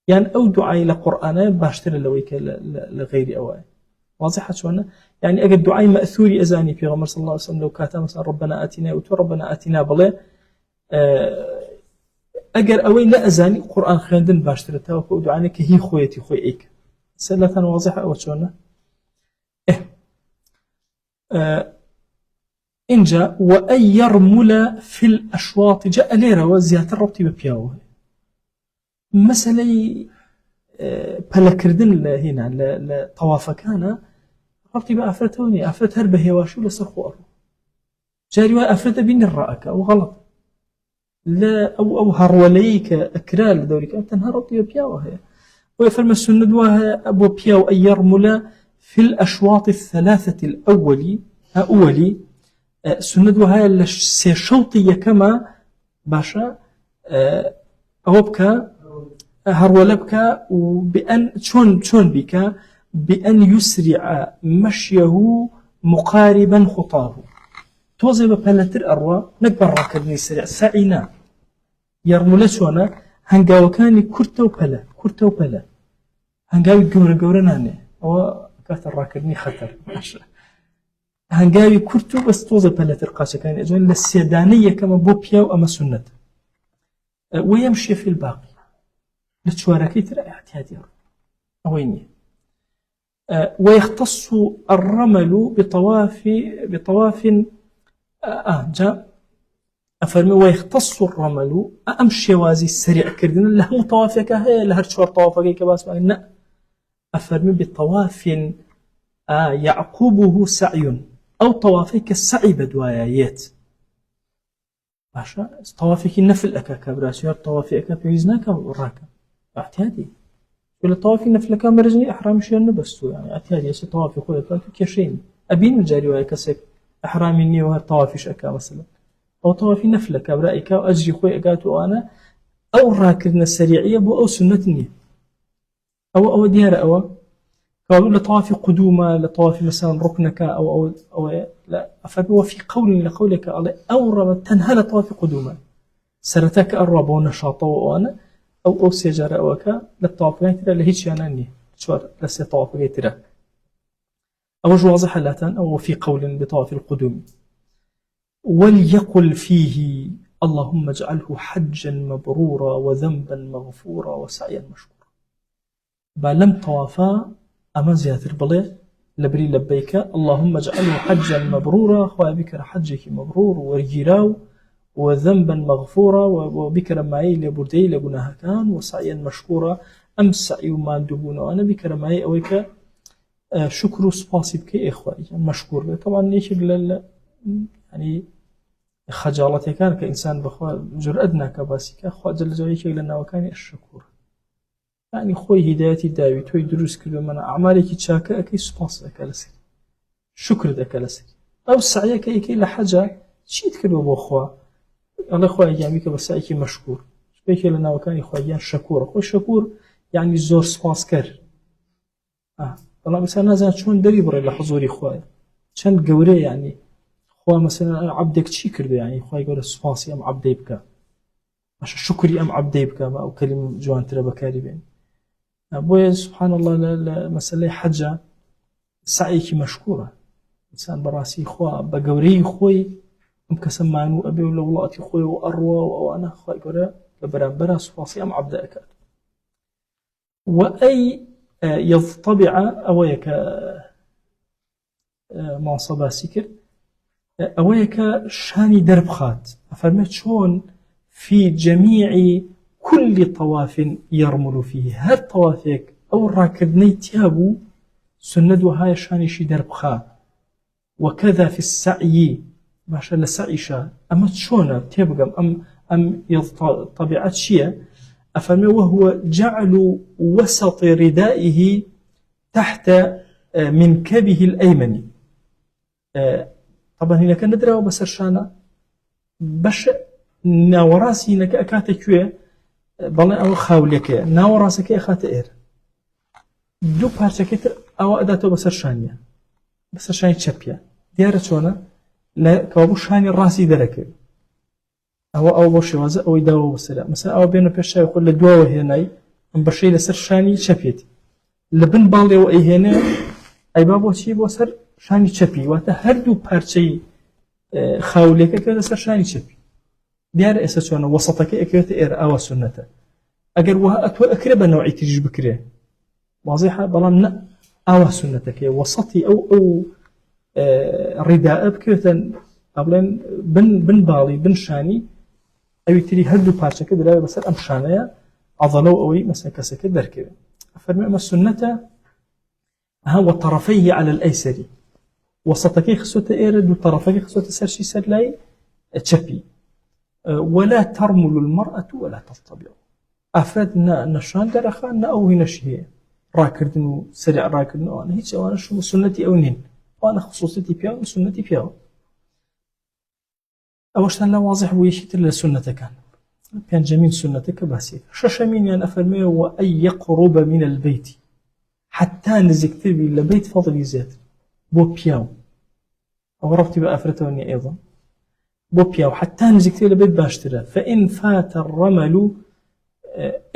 يعني أو دعاء لقرآن باشترى لويك لغير أوائل واضحة شوانا يعني أجر دعاء مأثوري أزاني في غمر صلى الله عليه وسلم لو كاتم مثلا ربنا آتنا ربنا آتنا بلا أجر أوي لا أزاني قرآن خندن باشترى توقع دعانك هي خويتي خويك سلة واضحة أو شوانا إن جاء وأن يرمل في الأشواط جاء ليرة وزيادة الربط ببياوه مسألة بلكردن هنا لطواف كان ربط بأفرتوني أفرت هربه واشو لسرخو أرو جاري وأفرت بين الرأك أو غلط لا أو هروليك أكرال دوريك أنت ربط ببياوه ويفرم السنة وها أبو بياو أن يرمل في الأشواط الثلاثة أولي سند وهاي الشوطية كما باشا أوبك هرولبك وبأن شون بك بأن يسرع مشيه مقاربا خطاه توزي ببالتر أروى نكبر راكبني سريع سعينا يرمل شونا هنقاو كاني كرتو بلا هنقاوي قورة ناني أو كاتر راكبني خطر ماشا هنقاوي كرتو بس توزي بلاتر قاسة كان يجون للسيدانية كما بوبيا وأما سنة ويمشي في الباقي لتشواركي ترى احتياطي أويني ويختص الرمل بطواف جاء أفرمي ويختص الرمل أمشي وازي السريع كردنا له طوافك هي لها تشوار طوافك كباس ما أفرمي بطواف يعقوبه سعي أو طوافيك السعي بدوايات باشا طوافێکی نەفل ئەکا کە براسیار تەوافی ئەکا پێویست ناکە ڕاکە احتیاطی لە تەوافی نەفلەکان بەرزنی ئەحرامیشیان نەبەستووە يعني احتیاطی ئێستا تەوافی خۆی دەکات و کێشەی ئەبین جاری وایە کەسێک ئەحرامی نییە و هەر تەوافیش ئەکا مەسەلەن ئەو تەوافی نەفلەکە برا ئەیکا و ئەجری خۆی ئەگات و ئەوانە ئەو ڕاکردنە سەریعیە بۆ ئەو سنەت نییە ئەوە دیارە ئەوە قالوا لطوافي قدوما لطوافي مثلا ركنك أو لا فهو في قول لقولك الله أورب تنهى لطوافي قدوما سرتك الرب ونشاطه وأنا أو سيجارة أوكا للطواف غيترا لهيش يعني شوار لسه طواف غيترا أو واضح لاتان أو في قول بطواف القدوم وليقل فيه اللهم اجعله حجا مبرورا وذنبا مغفورا وسعيا مشكورا بلم طوافا أما زياتر بلي لبري لبيك اللهم اجعله حجا مبرورا وبكر حجك مبرور ورجيراو وذنبا مغفورا وبكر معي لبردي لجناها كان وسعيا مشكورا أم سعي ما ندبونه وأنا بكر معي أويك شكر سباسي بك إخوائي مشكور طبعا ليش يعني خجالتي كان كإنسان بخوا جرأتنا كباسيك أخوة جل جلاله لنا وكان الشكور يعني خوي هدايتي داوي توي دروس كل من أعمالك تشاكا أكي سباس أكلسي شكر أكلسي أو سعيك أكي لحاجة شيء تكلوا بأخوة الله خوي يجاميك بسعيك مشكور شبيك لنا وكان خويان شكور خوي شكور يعني زور سباس كر والله مثلا نازل شلون دري برا لحضوري خوي شن قوري يعني خوي مثلا عبدك شي كرده يعني خوي يقول سباسي أم عبدي بك مش شكري أم عبدي بك أو كلمة جوان ترى بكاري بين أبويا سبحان الله مسألة حجة سعيك مشكورة إنسان براسي خوا بجوري خوي مكسم معنو أبي ولا ولاتي خوي وأروى وأنا خوي قرا لبرابر سباسي أم عبد أكاد وأي يضطبع أويك معصبة سكر أويك شاني درب خات أفرمت شون في جميع كل طواف يرمل فيه هر طوافك أو راكدني تيابو سند وهاي شانيشي دربخا وكذا في السعي باشا لسعي شا أما تشونا تيبقى أم طبيعة شيء أفهم وهو جعل وسط ردائه تحت منكبه الأيمن طبعا هنا كان ندرى وبسر شانا باش ناوراسي نك أكاتكوه بەڵێ ئەوە خاولەکەیە ناوە ڕاستەکەی ئەخاتە ئێرە دوو پارچەکەی تر ئەوە ئەداتەوە بەسەر شانیە بەسەر شانی چەپیە دیارە چۆنە کەوا بوو شانی ڕاستی دەرەکەوێت ئەوە بۆ شێوازە ئەوەی داوە بەسەرە مەسەلا ئەوە بێنە پێش شاوی خۆ لە دواوە هێنای ئەم بەشەی لەسەر شانی چەپێتی لە بن باڵێەوە ئەیهێنێ ئەیبا بۆچی بۆ سەر شانی چەپی واتە هەردوو پارچەی خاولەکە کە لەسەر شانی چەپی دیارە ئێستا چۆنە وەسەتەکەی ئەکەوێتە ئێرە ئاوا سونەتە ئەگەر وها ئەتوە ئەکرێ بە نەوعی تریش بکرێ واضحە بەڵام نە ئاوا سونەتەکەی وەسەتی ئەو ڕیداءە بکەوێتە ئەبڵێن بن باڵی بن شانی ئەوی تری هەردوو پارچەکە دراوێ بەسەر ئەم شانەیە عەضەلە و ئەوەی مەسەلەن کەسەکە دەرکەوێت ئەفەرمێ ئەمە سونەتە وطرفيه على الأيسر وسطكي خصوته إيرة دو طرفكي خصوته سرشي سرلاي تشبي ولا ترمل المرأة ولا تطبع أفردنا نشان درخان أو هنشيه راكردنو سريع راكردنو أنا هيك أنا شو سنتي أو نين وأنا خصوصيتي بياو سنتي بياو أوشتان لا واضح ويشيت للسنة كان جميل سنتك باسيك ششمين يعني أفرميه وأن يقرب من البيت حتى نزكتر بي لبيت فضل زيت بو بياو أو ربطي بأفرتوني أيضا بو بياو حتى نزكتر لبيت باشترا فإن فات الرمل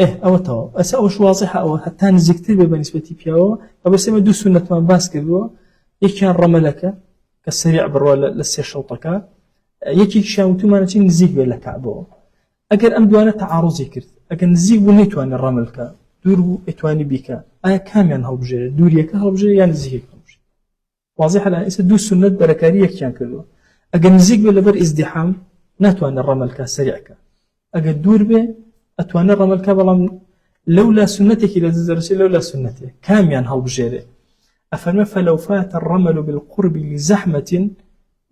أو تو أسأوش واضحة أو حتى نزكتر بالنسبة بياو فبسيما دو سنة ما باسكدوا يكان رملك كالسريع بروا لسي شوطك يكي شاوتو ما نتين نزيك بلك عبو أجر أم دوانا تعارضي كرت أجر نزيك ونيتواني الرملك دورو إتواني بيك أنا كاميان هالبجري دوريك هالبجري يعني نزيك هالبجري واضح الآن إذا دو سنة بركارية كان كله أجر نزيك بلبر ازدحام نتواني الرملك سريعك أجر دور به أتواني الرملك بلام لولا سنتك لتزرسي لولا سنتك كاميان هالبجري أفرم فلو فات الرمل بالقرب لزحمة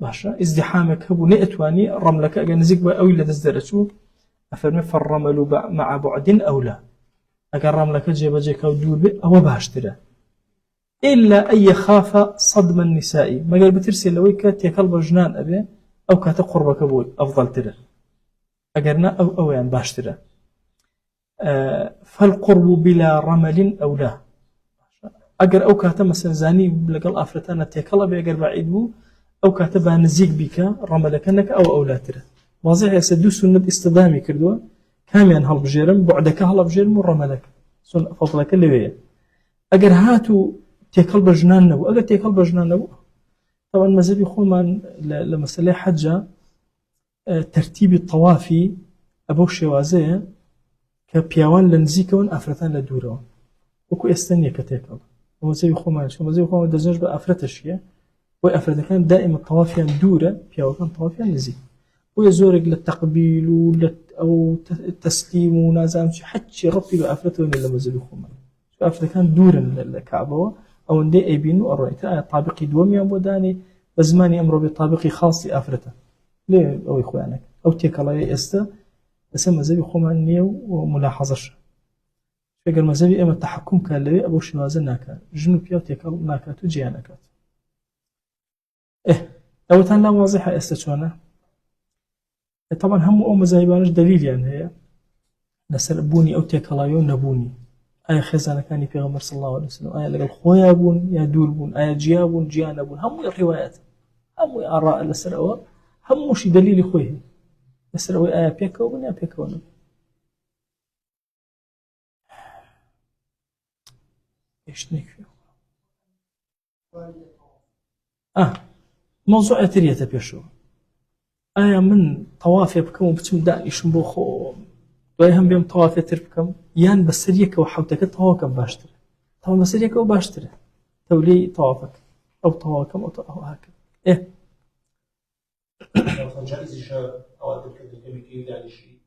باشا ازدحامك هبو نأتواني رملك أجا نزيك بأوي لدز درجو أفرمي فالرمل مع بعد أولى أجا رملك جيب جيك أو دور بي أو باشتره إلا أن يخاف صدم النساء ما قال بترسل لويك تيكلب جنان أبي أو كات قربك أبوي أفضل تره أجرنا أو يعني باشتره فالقرب بلا رمل أولى أجر أو كات مثلا زاني لقل أفرتانا تيكلب أجر بعيد بو أو كاتبها نزيق بك رملك أنك أو أولاتره واضح يسدو سنة استدامي كردوا كاميان هالبجيرم بعدك هالبجيرم ورملك سنة فضلك اللي بيه أجر هاتو تيكل بجنان نبو أجر تيكل بجنان نبو طبعا مذهبي خومان لمسألة حجة ترتيب الطوافي أبو شوازية كبيوان لنزيكون أفرتان لدورون وكو استنية كتيكل ومذهبي خومان شو مذهبي خومان دزنج بأفرتشيه وأفرد كان دائما طوافيا دورة بياو كان طوافيا نزيك ويزورق للتقبيل أو التسليم ونازم شي حتى ربي بأفرده من المزل خوما شو أفرد كان دورا للكعبة أو ندي أبينو الرأيت طابقي دومي أبو داني بزماني أمره بطابقي خاص لأفرده ليه أو إخوانك أو تيك الله يستا بس مزبي خوما نيو وملاحظش فقال مزبي أما التحكم كان لي أبو شوازن ناكا جنوب ياو تيك ناكاتو جيانكات أو تان لا واضحة استشوانا طبعا هم أو مذاهبانش دليل يعني هي نسر بوني أو تيكلايو نبوني آية خزانة كان في غمر صلى الله عليه وسلم آية لقى الخويا بون يا دور بون آية جيابون جيانا بون هم الروايات هم آراء لسر أو هم مش دليل خويه لسر أو آية بيكو بون يا بيكو نبون إيش نكفي موضوع تريته بيشو آية من طوافي بكم بتم دانيشم بو خو دويهم بيم طوافي تربكم يان بسريك وحوتك طواكم باشتر طبعا بسريك وباشتر تولي طوافك أو طواكم أو هكذا إيه جائز شاب أو تلك الكلمة يعني شيء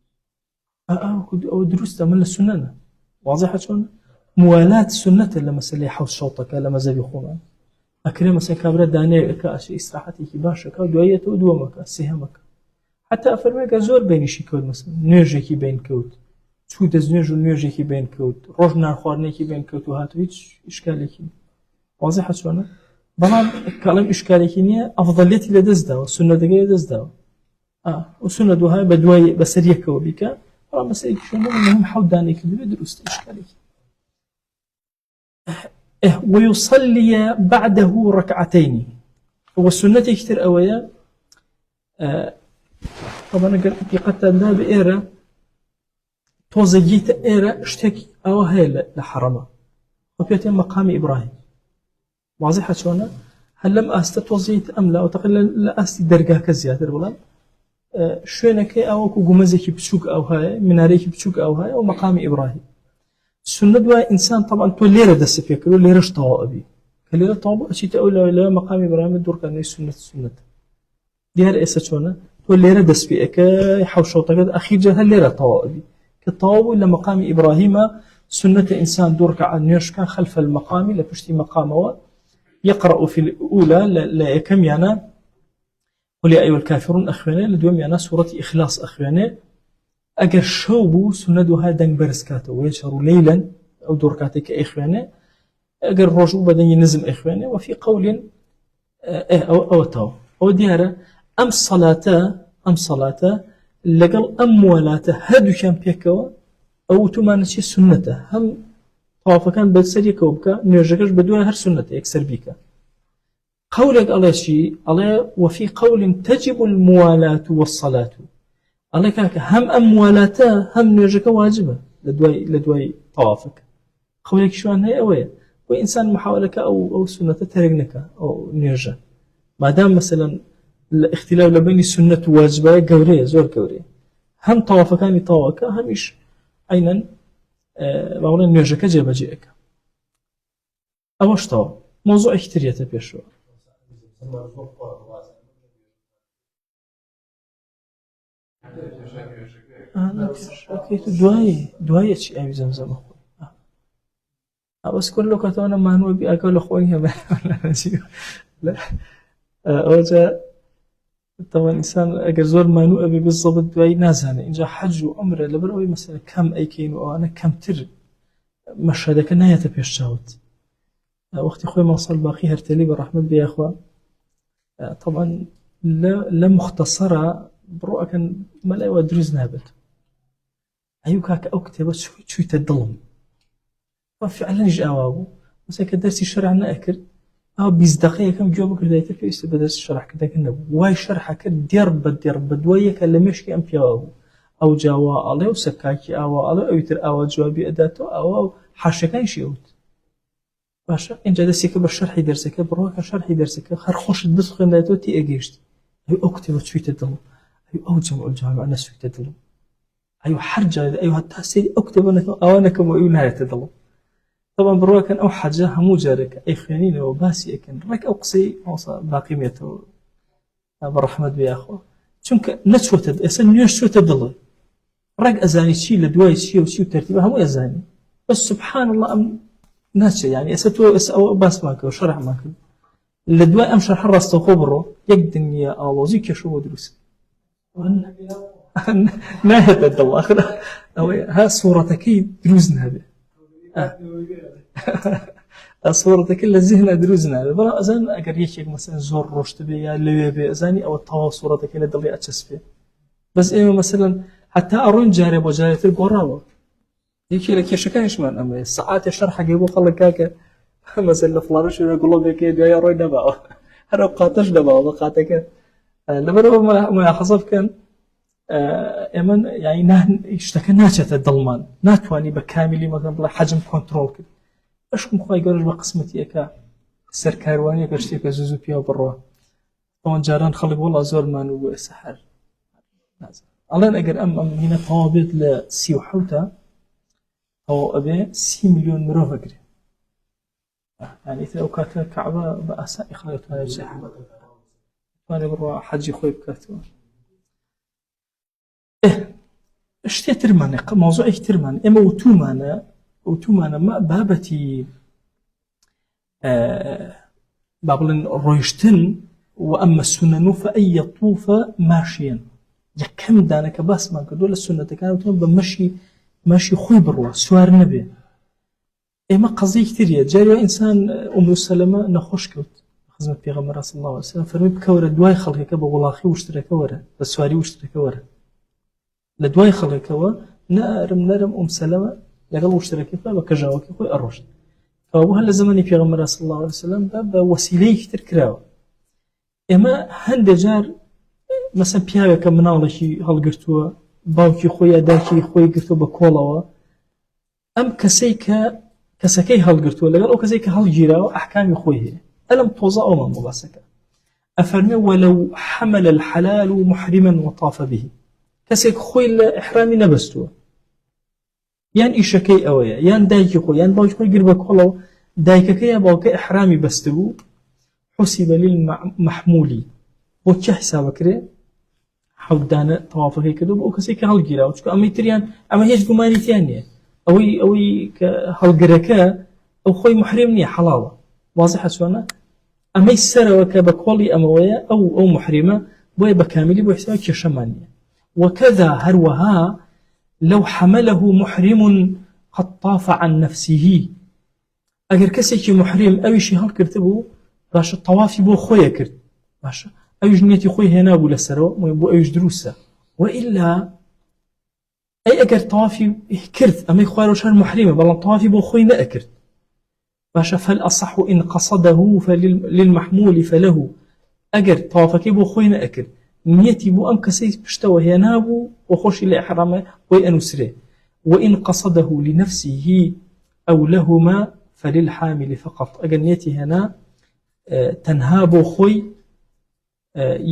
أو دروس من السنة واضحة شلون موالاة السنة لما سلي حوس شوطك لما زبي خوما أكرم مثلا كابرا داني كأشي استراحتي كباشة كودوية ودومك سهمك حتى أفرمي زور بين شي كود مثلا نيرجي كي بين كود شو دزنيج ونيرجي كي بين كود روجنا خوارني كي بين كود وهاتو هيش إشكالي كي واضحة شلون بلان كلام إشكالي كي نية أفضليتي لدزدا والسنة دقيقة لدزدا والسنة دوها بدوي بسريك وبيكا طبعا بسريك شلون المهم حود داني كي بدروس إشكالي ويصلي بعده ركعتين والسنة كتير أويا طبعا قلت قد تندا بإيرا توزجيت إيرا اشتكي أو هاي لحرمة وبيت مقام إبراهيم واضحة شلون هل لم أستتوزيت أم لا أو تقل لا أستي درجة كزيادة ولا شوينك أو كوجمزك بتشوك أو هاي مناريك بتشوك أو هاي أو مقام إبراهيم السنة دوا إنسان طبعا تو ليرة دس فيكلو ليرش طوابي كليرة طواب أشي تقول لا مقام إبراهيم الدور كان السنة ديار إساتشونا تو ليرة دس فيك يحوشوطك أخير جه ليرة طوابي كالطواب ولا مقام إبراهيم سنة إنسان دور كعنيش كان خلف المقام لبشتي مقامه يقرأ في الأولى لا كم يعني قل يا أيها الكافرون أخواني لدوم يعني سورة إخلاص أخواني أجر شوبو سندها دنگ برسكاته ويشهر ليلا أو دوركاتك إخواني أجر رجوع بدن ينزم إخواني وفي قول أو تاو أو ديارة أم صلاة لقل أم ولاته هدو كان بيكوا أو تمانشي سنته هم طواف كان بسريك وبكا نرجعش بدون هر سنته يكسر بيكا قولك الله شيء الله وفي قول تجب الموالاة والصلاة الله كاك هم أموالاته هم نرجك واجبة لدواي طوافك قولك شو أنها أوية وإنسان محاولك أو سنة ترقنك أو نرجع ما دام مثلا الاختلاف بين السنة واجبة قورية زور قورية هم طوافكاني طوافك هم إيش أيضا بقول نرجك جيب جيئك أوش طواف موضوع اختيارية بيشوا دوای چی آبی زمزم خوی بس كل كتونا ما هو بأكل خويها لا أوجا طبعا إنسان أجر زور ما نؤبي بالضبط دوای نازانه اینجا حج و عمره لبرأوي مثلا كم أي كين وأنا كم تر مشهد كنا يتبيشاوت وقت خوي ما وصل باقي هرتلي برحمة بي أخوة طبعا لا مختصرة برؤى كان ملا ودرز نابت أيوك هاك أكتب شوي تدلم ففعلا يجي أوابو مثلا كدرسي شرع نأكل أو 20 دقيقة كم جوابك ردايتر في بدرس الشرح كذا كنا واي شرح كد درب دوية كلمش كي أم بياو أو جوا الله وسكاكي أو الله أو يتر أو جوابي أداته أو حاشة كان شيوت باشا إن جلسك بالشرح درسك بروح شرح درسك خر خوش الدرس خليته تي أجيشت أي أكتب شوي تدلم أي أو جمع الجامع أنا شوي تدلم أي حرجة أي هالتحسي أكتب أنا كم أيونها تدلم طبعا بروح كان أو حاجة همو جارك أي خيانين وباسي كان رك أو قصي باقي ميته برحمة بي أخوة چونك نشوت أسن نشوت تدلل رك أزاني شيء لدواي شيء وشيء ترتيبه همو أزاني بس سبحان الله أم ناس يعني أو باس ماك وشرح ماك لدواي أم شرح الرأس خبره يقدن يا الله زيك شو مدرس نهاية تدلل آخر ها صورتك دروزنا هذه الصورة كلها ذهن دروزنا برا أزان أجر يشيك مثلا زور رشت بيا لوي بي أزاني أو التوا صورة كلها دلي أتشس فيه بس إيه مثلا حتى أرون جارب وجارب القراوة يكي لك يشكاش من أما الساعات الشرح جيبوا خلك كاك مثلا فلانش يقول له بكيد يا روي نبأ هذا قاتش نبأ بقاتك لما ما حصل كان إيمان يعني اشتكى ناتشة الظلمان ناتواني بكاملي مثلا بلا حجم كنترول كده أشكم خواهي قرش بقسمتي أكا السركارواني أكشتي أكا زوزو بيا وبروا طبعا جاران خلق والله زور ما نوبو السحر الله أقر أم هنا طوابط لسي وحوتا أو أبي 6 مليون مرو فكري يعني إذا أوكات الكعبة بأساء إخلاقها السحر وأنا بروا حجي خوي بكاتوا اشتي ترمانه موضوع ترمان اما وتومانه ما بابتي بابلن رويشتن واما السنن فأن يطوف ماشيا كم دانك باس ما كدول السنه كانت بمشي خوي بروا سوار نبي اما قضيه كثير جاري انسان ام سلمة نخوش كوت خدمه پیغمبر صلى الله عليه وسلم فرمي بكوره دواي خلقك بولاخي واشترك ورا بسواري واشترك ورا لدواي خلقكوا نرم سلمة لقل مشتركين فبكجاوك خوي الرشد فأبوها لزماني في غمرة صلى الله عليه وسلم باب وسيلة كتير كراوة إما هند جار مثلا بياوي كمنالشي هالقرتوا باوكي خوي أداكي خوي قرتوا بكولوا أم كسكي هالقرتوا لقل أو كسيك هالجيراو أحكام خويه ألم توضع أو من مباسكة أفرمي ولو حمل الحلال محرما وطاف به كسيك خوي الإحرامي نبستوا يان إيشكي أويا يان دايكي خوي يان باوكي خوي قربك خلو دايككي يا باوكي إحرامي بستبو حسب للمحمولي بوكي حسابك ري حودانا طوافكي كدو بو كسيك هالجيرا وشكو أمي تريان أما هيش قماني تانية أوي كهالجركا أو خوي محرمني حلاوة واضحة سوانا أمي السر وكبكولي أمويا أو محرمة بوي بكاملي بو حسابك يشمانية وكذا هروها لو حمله محرم قد طاف عن نفسه أجر كسيك محرم أي شيء هالكرتبو باش الطواف بو خويا كرت باش أي جنيتي خوي هنا بو لسرو بو أي دروسة وإلا أي أجر طوافي كرت أما يخوارو شهر محرمة بل طوافي بو خوي لا كرت باش فالأصح إن قصده فللمحمول فله أجر طوافك بو خوي لا كرت نيتي بو أم كسيس بشتوى هنابو وخوش إلى إحرامه ويأنسره وإن قصده لنفسه أو لهما فللحامل فقط أجل نيتي هنا تنهابو خوي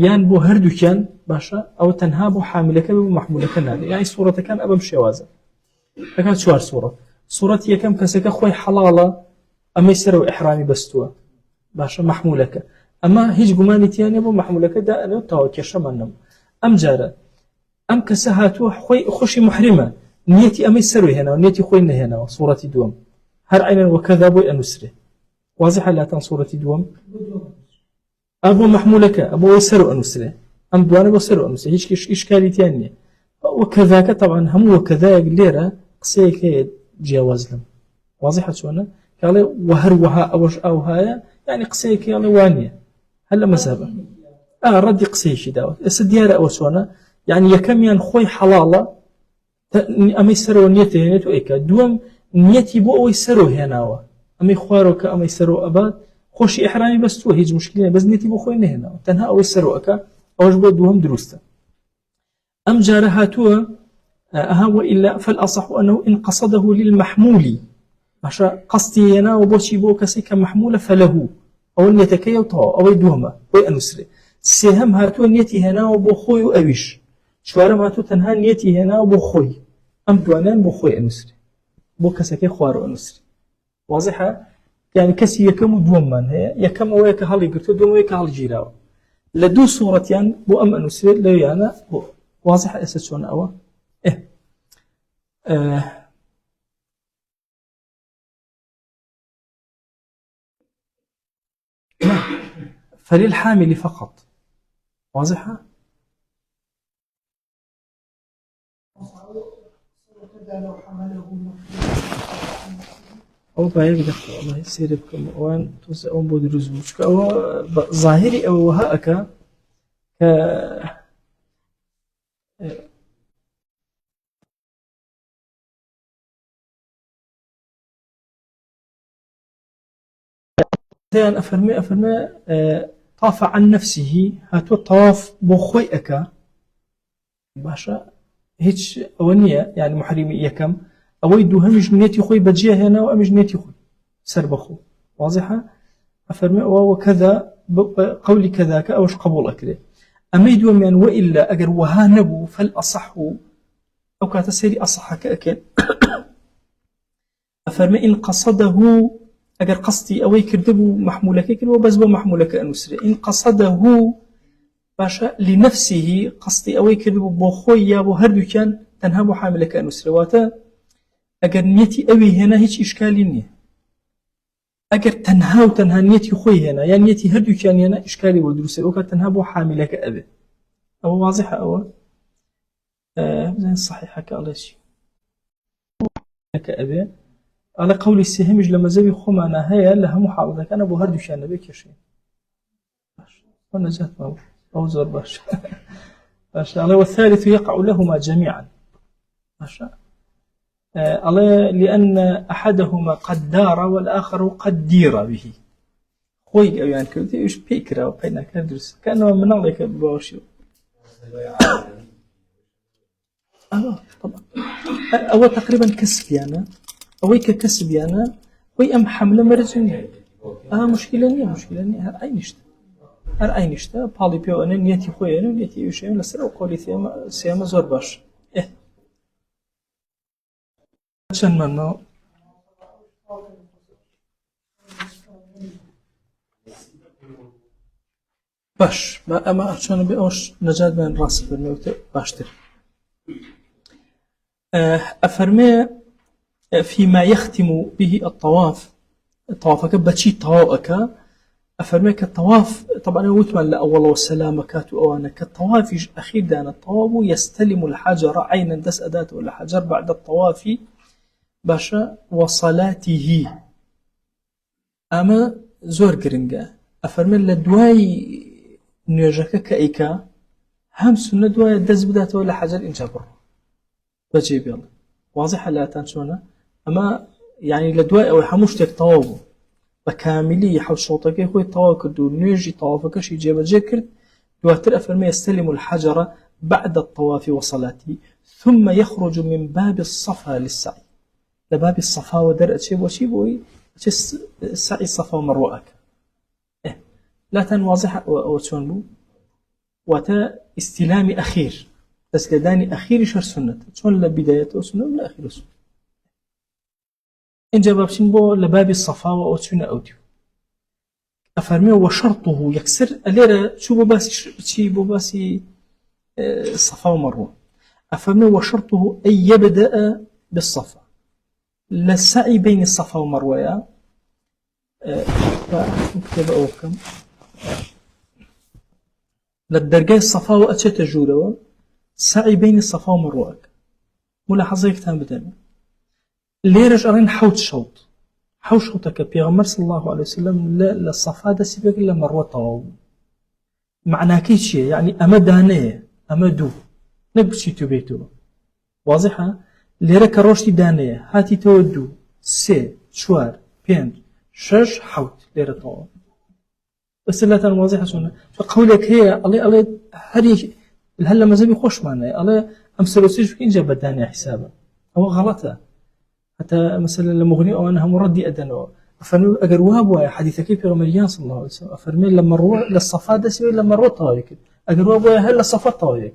يان بو هردو كان باشا أو تنهابو حاملك ومحمولك نادي يعني صورة كان أبا مشيوازة فكانت شوار صورة يكم كسك خوي حلالة أما يسروا إحرامي بستوى باشا محمولك أما هيج قماني تياني أبو محمولك دا أنا تاوكي شمانم أم جارة أم كسهاتو خوشي محرمة نيتي أما يسروي هنا ونيتي خوينا هنا صورة دوم هر عينا وكذا أبو أنسره واضحة لا تن صورة دوم أبو محمولك أبو يسرو أنسره أم دواني بصير أنوسري هيش إشكالي تانية وكذاك طبعا هم وكذاك ليرة قصيك جواز لهم واضحة شونا قال وهروها أو هاي يعني قصيك يعني وانية هلا مذهبه ردي قصيش داوت السديارة أو شونا يعني يكم ين خوي حلالة أمي سرو نيته هنتو إيكا دوم نيتي بو أوي سرو هناوا أمي خواروك أمي سرو أباد خوش إحرامي بس تو هيج مشكلة بس نيتي بو خوي نهنا تنها أوي سرو أكا أوش بو دوهم دروسته أم جارهاتوا أها وإلا فالأصح أنه إن قصده للمحمول عشان قصدي هنا وبوشي بو كسي كمحمولة فله أو أن يتكيو طاو أو يدوهما أو أنسري سيهم هاتو نيتي هنا وبو خوي وأويش شوارم هاتو تنها نيتي هنا وبو خوي أم دوانان بو خوي أنسري بو كسكي خوارو أنسري واضحة يعني كسي يكم دوم من هي يكم أو يك هالي قرتو دوم ويك هالي جيراو لدو صورة يعني بو أم أنسري لو يعني بو واضحة أساسون أو فللحامل فقط واضحة أو بايق دخل الله يسير بكم وان توسعون بود رزوج أو ظاهري أو وهاك ك ثان أفرمي طاف عن نفسه هاتو الطواف بخوي أكا باشا هيش أونية يعني محرمي يكم أويدو همج نيتي خوي بجيه هنا وأمج نيتي خوي سربخو واضحة أفرمي وكذا قولي كذاك أوش قبول أكله أميدو من وإلا أجر وهانبو فالأصح أو كاتسيري أصح كأكل أفرمي إن قصده أجر قصدي أوي كردبو محمولك كل وبزبو محمولك أنسري إن قصده باشا لنفسه قصدي أوي كردبو بخوي يا بهردو كان تنهبو حاملك أنسري واتا أجر نيتي أوي هنا هيش إشكالي نيه أجر تنها نيتي خوي هنا يعني نيتي هردو كان هنا إشكالي ودروسي وكا تنهبو حاملك أبي أو واضحة أو زين صحيحة كالله شيء لك أبي على قول السهمج لما زبي خمانا هيا لها محافظة كان أبو هردو شان بك شيء ونجات أو زور باش باشا الله والثالث يقع لهما جميعا باشا الله لأن أحدهما قد دار والآخر قد دير به خوي أو يعني كنت إيش بيكرا وبينا كدرس كأنه من الله كباشيو طبعا أو تقريبا كسب يعني أويك كسب يعني وي أم حملة مرزوني مشكلة نية هر أي نشته بالي بيو أنا نيتي خوي أنا نيتي يشين لسر وقولي ثيما زور باش عشان منو باش ما أما عشان بيوش نجاد من راس فرمي باشتر أفرمي فيما يختم به الطواف كبتشي طواوك أفرميك الطواف طبعا وثمان لأول والسلام كاتو أوانا كالطواف أخير دان الطواف يستلم الحجر عينا دس أداته ولا حجر بعد الطواف باشا وصلاته أما زور قرنجا أفرمي لدواي نيجاك كأيكا هم سنة دواي دس بداته ولا حجر إنجابر بجيب يلا واضحة لا تنسونا أما يعني لدواء أو حموشتك طوابه بكاملي يحول شوطك يخوي طواف كردو نيجي طوافك شي جيب جكر دواتر أفرمي يستلم الحجر بعد الطواف وصلاته ثم يخرج من باب الصفا للسعي لباب الصفا ودرء شيب وشيبوي السعي الصفا ومروءك لا تنواضح وشون بو وتا استلام أخير تسلداني أخير شهر سنة شون لبدايته سنة ولا أخير سنة إن جاببشين بو لباب الصفا وأوتشون أوديو أفرمي وشرطه يكسر أليرا شو بباسي الصفا ومروة أفرمي وشرطه أن يبدأ بالصفا للسعي بين الصفا ومروة فمكتب أوكم للدرجة الصفا وأتشت جوروا سعي بين الصفا ومروة ملاحظة كتان بدنا ليرج أرين حوت شوط حوت شوطك بيغمر صلى الله عليه وسلم للصفا ده سيبك إلا مروة طواو معناه كي شيء يعني أما دانية أما دو نبشي تبيتو واضحة ليرك روشتي دانية هاتي تودو سي شوار بينج شش حوت ليرة طواو بس لا تن واضحة سنة فقولك هي الله هري هلا مزبي خوش معنا الله أمثل سيج في إنجاب دانية حسابه هو غلطه حتى مثلا المغني أو أنها مردي أدنى أفرمي أجر وابوا حديث كيف غمريان صلى الله عليه وسلم أفرمي لما روح للصفا دسوي لما روح طايك أجر وابوا هلا الصفا طايك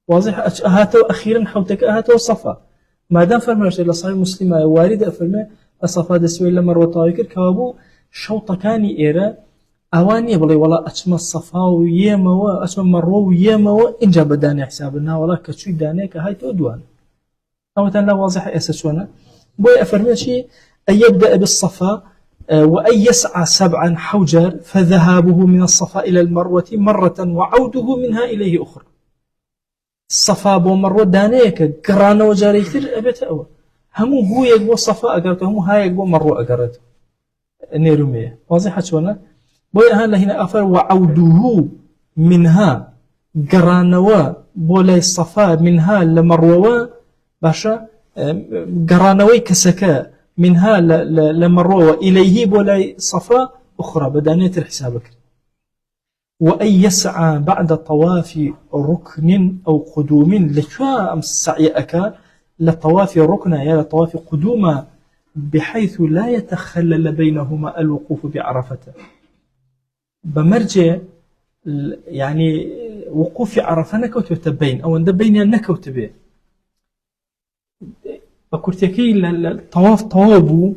واضح أهاتوا أخيرا حوتك أهاتوا الصفا ما دام فرمش إلى صحيح مسلم وارد أفرمي الصفا دسوي لما روح طايك كابو شوط كاني إيرا أواني بلي ولا أتم الصفا ويما وأتم مروه ويما وإنجا بداني حسابنا ولا كشوي دانيك هاي تودوان أو تنا واضح أساسنا بوي أفرمي شيء أن يبدأ بالصفا وأن يسعى 7 حوجر فذهابه من الصفا إلى المروة مرة وعوده منها إليه أخرى الصفا بو مروة دانيك قرانا وجاري كثير أبيت أول همو هو يقبو الصفا أقرته همو هاي يقبو مروة أقرته نيرومية واضحة شونا بوي أهلا هنا أفر وعوده منها قرانا بولاي الصفا منها لمروة باشا قرانوي كسكا منها لمروة إليه بولاي صفا أخرى بدانية الحسابك وأن يسعى بعد طواف ركن أو قدوم لكوا أمس السعي أكا لطواف ركن يا لطواف قدوم بحيث لا يتخلل بينهما الوقوف بعرفة بمرجع يعني وقوف عرفة نكوت بين أو أن بين نكوت به بكرتكي الطواف طوابو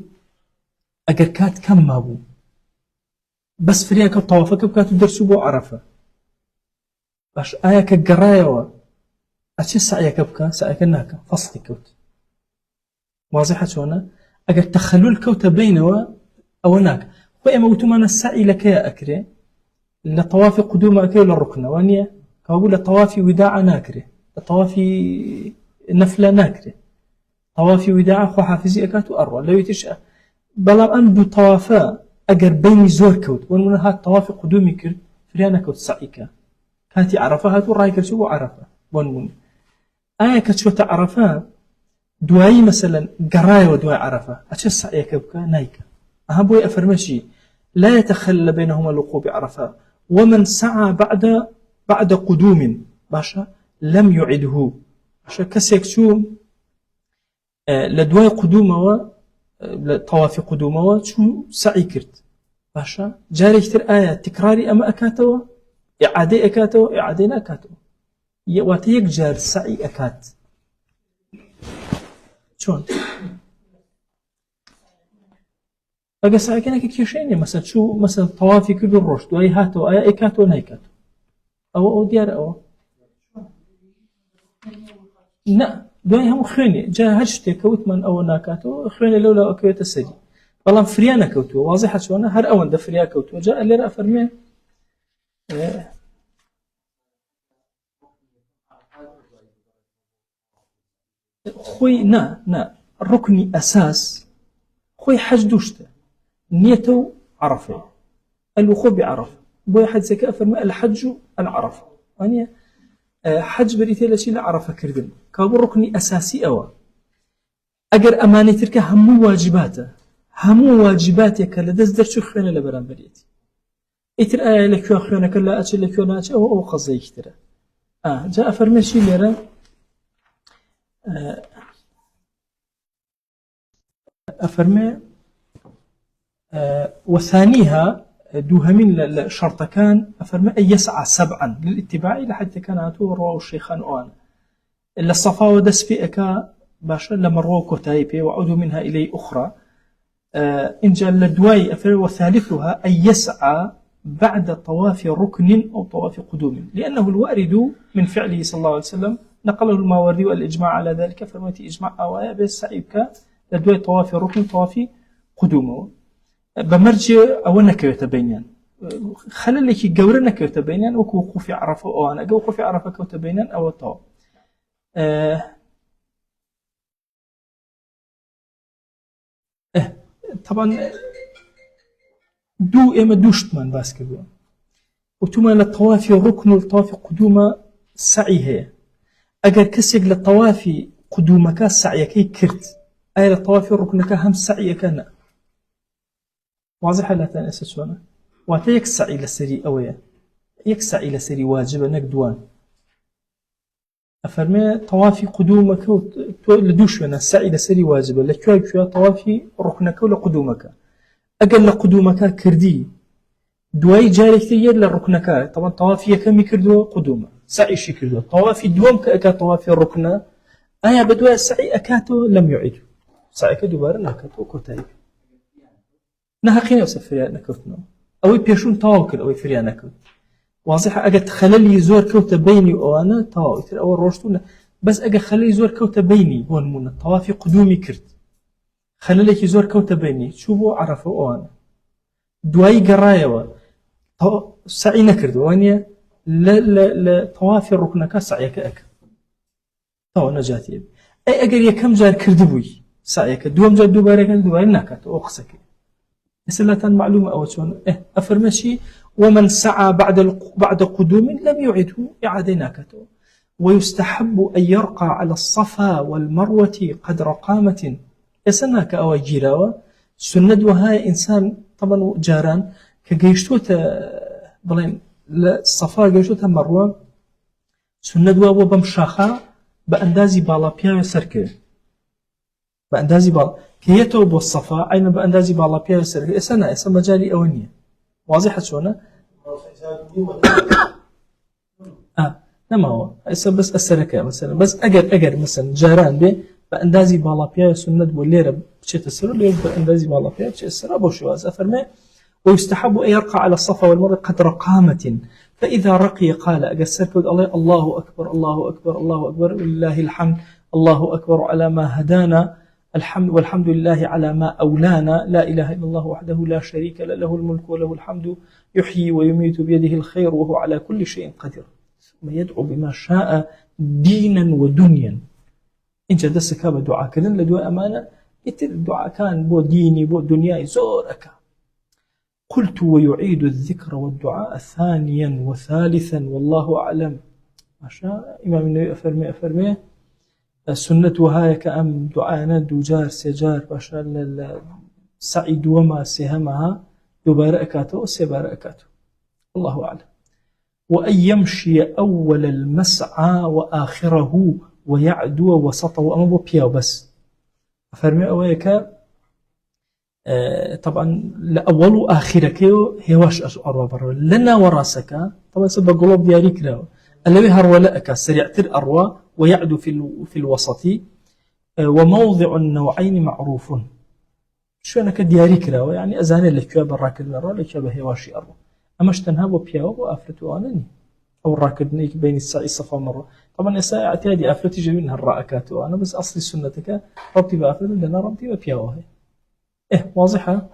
أجر كات كم مابو بس فريق الطوافك بكات درسوا بو عرفة باش آيك الجرايوا أشي سعيك بكا سعيك الناكا فصل كوت واضحة شونا أجر تخلل كوت بينوا أو ناك وإما وتمانا السعي لك يا أكري لطواف قدوم أكري للركنة وانيا كابو لطواف وداع ناكري لطواف نفلة ناكري طواف وداع خو حافزي أكاتو أروى لو يتشأ بلا أن دو طوافا أجر بين زور كوت ومن هات طواف قدومي كر فريانا كوت سعيكا كانتي عرفة هاتو راي كرشو عرفة ومن آية كتشو تعرفة دواي مثلا قراية ودواي عرفة أتش السعيكا بكا نايكا أهبوي أفرمشي لا يتخلى بينهما الوقوع بعرفة ومن سعى بعد قدوم باشا لم يعده باشا كسيكشو لدواي قدومه طواف قدومه شو سعي كرت باشا جاري كتير آية تكراري أما أكاتوا إعادة أكاتوا إعادة أكاتوا واتيك جار سعي أكات شون أجا سعي كنا كيشيني مثلا شو مثلا طوافي كل الرشد وأي هاتوا أي أكاتوا نايكاتوا أو ديار أو لا دوای هەموو خوێنێ جا هەر شتێکە وتمان ئەوە ناکاتەوە خوێنێ لەولا ئەکەوێتە سەری بەڵام فریا نەکەوتووە واضحە چۆنە هەر ئەوەندە فریا کەوتووە جا لێرە ئەفەرمێ خۆی نا ڕوکنی ئەساس خۆی حەج دوو شتە نیەتە و عەرەفە الوقوف بعرفة بۆیە حەجەکە ئەفەرمێ الحەج العەرەفە وانە حج بريتي لشي لعرفة كردن كابو ركني أساسي أوا أجر أماني تركه همو واجباته كلا دز درشو خيانة لبران بريتي إتر آية لكيو خيانة كلا أتش لكيو ناتش أو قصي كتير جاء فرمشي ليرا أفرمي وثانيها دوهمين شرط كان أفرمي أن يسعى 7 للاتباع لحتى كانت رواه الشيخان أوان إلا الصفا ودس في أكا باشا لما رواه كتايبي وعودوا منها إلي أخرى إن جاء لدواي أفرمي وثالثها أن يسعى بعد طواف ركن أو طواف قدوم لأنه الوارد من فعله صلى الله عليه وسلم نقله الماوردي والإجماع على ذلك فرميتي إجماع أوايا بالسعيبك لدواي طواف ركن طواف قدوم بمرجع أو نكويت بينيان خەلەلێکی گەورە نەکەوتە بینیان وەکو وقوفی عەرەفە ئەوانە ئەگە وقوفی عەرەفە کەوتە بینیان ئەوە تەواو. طبعا ئێمە دوو شتمان باس کردووە وتومان لە تەوافی ڕوکن و تەوافی قودومە سەعی هەیە. ئەگەر کەسێک لە تەوافی قودومەکە سەعیەکەی کرد ئایا لە تەوافی ڕوکنەکە هەم سەعیەکە نا واضحە لاتان ئێستا چۆنە واتە یەک سەعی لەسەری ئەوەیە یەک سەعی لەسەری واجبە نەک دوان. ئەفەرمێ تەوافی قودومەکە تۆ لە دوو شوێنە سەعی لەسەری واجبە لە کوێ تەوافی ڕوکنەکە و لە قودومەکە. ئەگەر لە قودومەکە کردی دوای جارێکی یەک لە ڕوکنەکە طبعا تەوافی یەکەمی کردووە قودومە سەعیشی کردووە تەوافی دووەم کە ئەکات تەوافی ڕوکنە ئایا بەدوای سەعی ئەکاتەوە لەم یعید سەعیەکە دووبارە ناکاتەوە کۆتایی نەحەقی نییە فریاد نەکەوتنەوە ئەوەی پێشوون تەواو کرد ئەوەی فریاد نەکەوت. واضحە ئەگەر خەلەلی زۆر کەوتە بینی ئەوانە تەواو تر ئەوە ڕۆشتوونە بەس ئەگەر خەلەلی زۆر کەوتە بینی بۆ نمونە تەوافی قودومی کرد خەلەلێکی زۆر کەوتە بینی چوو بۆ عەرەفە ئەوانە دوایی گەڕایەوە سعی نەکردەوە وانە لە تەوافی ڕوکنەکە سعیەکە ئەکە تەواو نەجاتیە. ئەگەر یەکەم جار کردبووی سعیەکە دووەم جار دووبارەکە دووبارە ناکاتەوە ئەو قسەکە ئێستا معلومە ئەوە چۆن ئەفەرمەشی ومن سعى بعد قدوم لم يعده إعادة ناكته ويستحب أن يرقى على الصفا والمروة قدر قامة يسناك أو جيراوة سنة وهاي إنسان طبعا جاران كجيشتوتا بلين الصفا جيشتوتا مروة سنة وهو بمشاخة بأندازي بالا بيا سركه بأندازي بالا كيتو بالصفا أين بأندازي بالا بيا سركه إسا مجالي أونية واضحة شونه؟ نما هو بس السركة مثلا بس أجر مثلا جاران به بأندازي بالا بيا سنة والليرة بشيء تسر اللي بأندازي بالا بيا بشيء تسر أبو شواز أفرمه ويستحب أن يرقى على الصفا والمروة قدر قامة فإذا رقي قال أجسرك الله أكبر الله أكبر الله أكبر ولله الحمد الله أكبر على ما هدانا الحمد والحمد لله على ما أولانا لا إله إلا الله وحده لا شريك له الملك وله الحمد يحيي ويميت بيده الخير وهو على كل شيء قدير ثم يدعو بما شاء دينا ودنيا إن جدسك بدعاء كذن لدعاء أمانة الدعاء كان بو ديني بو دنياي زورك قلت ويعيد الذكر والدعاء ثانيا وثالثا والله أعلم ما شاء إمام النبي أفرمي السنة وهاي كأم دعانا دوجار سجار باشا سعيد وما سهمها يباركاته وسيباركاته الله أعلم. وأن يمشي أول المسعى وآخره ويعدو وسطه أما بو بياو بس فرمي أويك طبعا لأول وآخرك هي واش أروى برا لنا وراسك طبعا سبب قلوب دياريك له الذي هرولأك سريعتر أروى ويعدو في الوسط وموضع النوعين معروف شو أنا كدياريك له يعني أزاني اللي كياب الراكد مرة اللي كياب هواشي أروى أمش تنهاب وبياو وآفلته أنني أو الراكد نيك بين الساعي الصفا مرة طبعا الساعي اعتيادي آفلتي جميلها الرأكات وأنا بس أصلي سنتك ربطي بآفلته لنا ربطي ببياو هي واضحة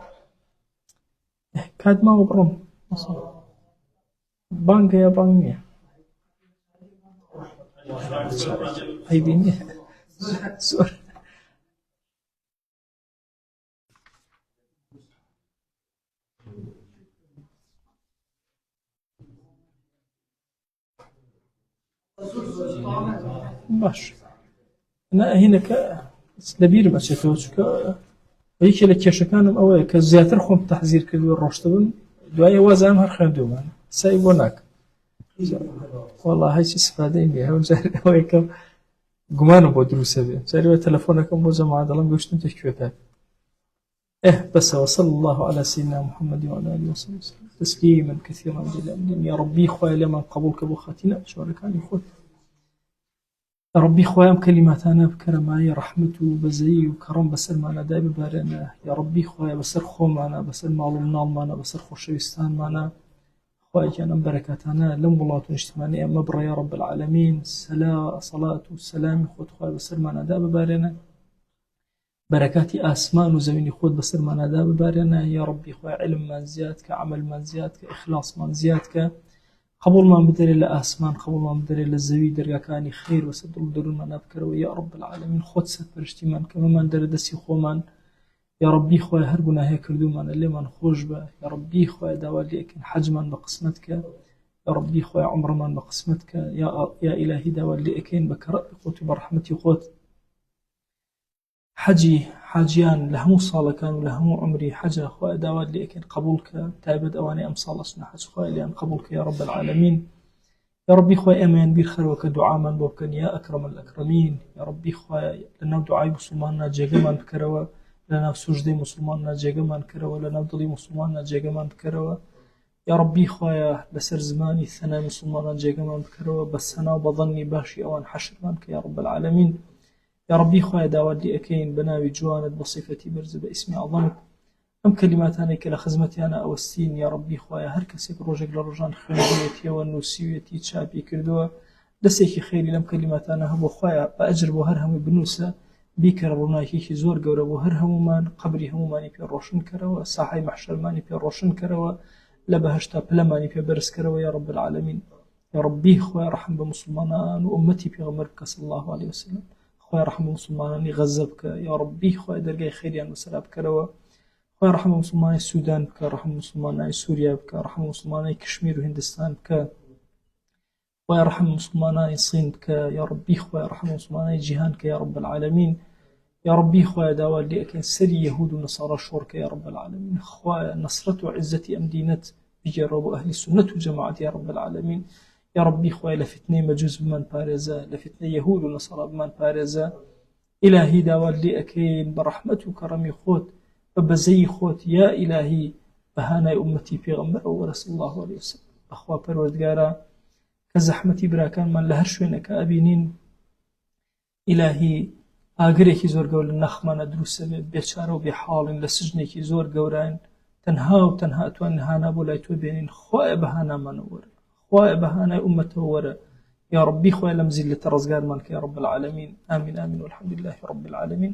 كاد ما وبرم بانك يا بانك هاي بيني سؤال باش أنا هنا كسلبير ما شفتوش ويكي لكيشكانم أوي كزياتر خوم تحذير كدو الرشتبن دوايا وازام هر خندومان سايبوناك والله هاي شي استفادة بها وجاري أوي كم قمانو بو دروسة بها جاري وتلفونكم بو جماعة دلم قوشتم تشكوتاك بس وصلى الله على سيدنا محمد وعلى آله وصحبه وسلم تسليما كثيرا جدا يا ربي خويا لمن قبولك بخاتنا شاركاني خوت ربي خويا كلماتنا بكرماي رحمته بزي وكرم بسر معنا دائما بارنا يا ربي خويا بسر خو معنا بسر معلوم نال معنا بسر خوشويستان معنا خويا كان بركاتنا لم والله اجتماعي مبر يا رب العالمين صلاة والسلام خوت خويا بسر معنا دائما بارنا بركاتی ئاسمان و زەوینی خۆت بەسەرمانەدا ببارێنە یا ربی خۆی علممان زیاد کە عملمان زیاد کە ئیخلاسمان زیاد کە قبولمان بدەرێ لە ئاسمان قبولمان بدەرێ لە زەوی دەرگاکانی خیر وەسە دڵ دەروونمان بکەرەوە یا رب العالمین خۆت سەرپەرشتیمان کە مەمان دەرەدەستی خۆمان یا ربی خۆی هەر گوناهێ کردومانە لێمان خۆش بە یا ربی خۆی داوا لێکن حەجمان بە قسمت کە یا ربی خۆی عمرمان بە قسمت کە یا ئیلاهی داوا لێکەین بە کەڕەتی خۆت و بە ڕەحمەتی خۆت حەجی حاجیان لە هەموو ساڵەکان و لە هەموو عمری حەجە خۆی داوا لێکەین قبول کە تایبەت ئەوانەی ئەم ساڵ ئەچنە حەج خۆی لیان قبول کە یا رب العالمین یا ربی خۆی ئێمەیان بیر خەرەوە کە دوعامان بۆ بکەن یا ئەکرەم الئەکرەمین یا ربی خۆی لەناو دوعای موسڵمانە جێگەمان بکەرەوە لەناو سوژدەی موسڵمانە جێگەمان کەرەوە لەناو دڵی موسڵمانە جێگەمان بکەرەوە یا ربی خۆیە لەسەر زمانی ثەنای موسڵمانان جێگەمان بکەرەوە بە سەنا و بە ظەنی باشی ئەوان حەشرمان کە یا رب العالمین یا ربی خۆی داوات لێ ئەکەین بە ناوی جوانت بە صیفەتی بەرز بە ئیسمی عەظەمت ئەم کەلیماتانەی کە لە خزمەتیانە ئەوەستین یا ربی خۆیە هەر کەسێک ڕۆژێک لە ڕۆژان خوێندوێتیەوە نووسیوێتی چاپی کردووە دەستێکی خێری لەم کەلیماتانە هەبوو خۆیە بە ئەجر بۆ هەر هەمووی بنووسە بیکەرە ڕووناکیێکی زۆر گەورە بۆ هەر هەمومان قبری هەمومانی پێ ڕۆشن کەرەوە ساحەی مەحشەرمانی پێ ڕۆشن کەرەوە لە بەهەشتا پلەمانی پێ بەرز کەرەوە یا رب العالمین یا ربی خۆی ڕەحم بە موسڵمانان و ئومەتی پێغەمبەر بکە صلی الله علیه وسلم خۆی ڕەحم بە موسڵمانانی غەزە بکە یا ربی خۆی دەرگای خێریان بەسەرا بکەرەوە خۆی ڕەحم بە موسڵمانی سوودان بکە ڕەحم بە موسڵمانی سووریا بکە ڕەحم بە موسڵمانی کشمیر و هیندستان بکە خۆی ڕەحم بە موسڵمانی سین بکە یا ربی خۆی ڕەحم بە موسڵمانی جیهان کە یا رب العالمین یا ربی خۆی داوا لێ ئەکەین سەری یەهود و نەسارا شۆڕ کە یا رب العالمین خۆی نەسرەت و عیزەتی ئەم دینەت بگێڕەوە بۆ ئەهلی سونەت و جەماعەت یا رب العالمین یا ربی خۆی لە فتنەی مەجوس بمان پارێزە لە فتنەی یەهود و نەسارا بمان پارێزە ئیلاهی داوا لێ ئەکەین بە ڕەحمەت و کەڕەمی خۆت بە بەزەی خۆت یا ئیلاهی بەهانای ئومەتی پێغەمبەرەوە وەرە صلی الله علیه وسلم بەخوا پەروەردگارە کە زەحمەتی براکانمان لە هەر شوێنەکە ئەبینین ئیلاهی ئاگرێکی زۆر گەورە لە نەخمانە دروستە بێت بێچارە و بێحاڵین لە سژنێکی زۆر گەورەین تەنها و تەنها ئەتوانین هانا بۆ لای تۆ بێنین خۆیە بەهانامانەوە وەرە خۆیە بەهانای ئومەتەوە وەرە يا ربي خويا لمزيد لترزقان مالك يا رب العالمين آمين آمين والحمد لله رب العالمين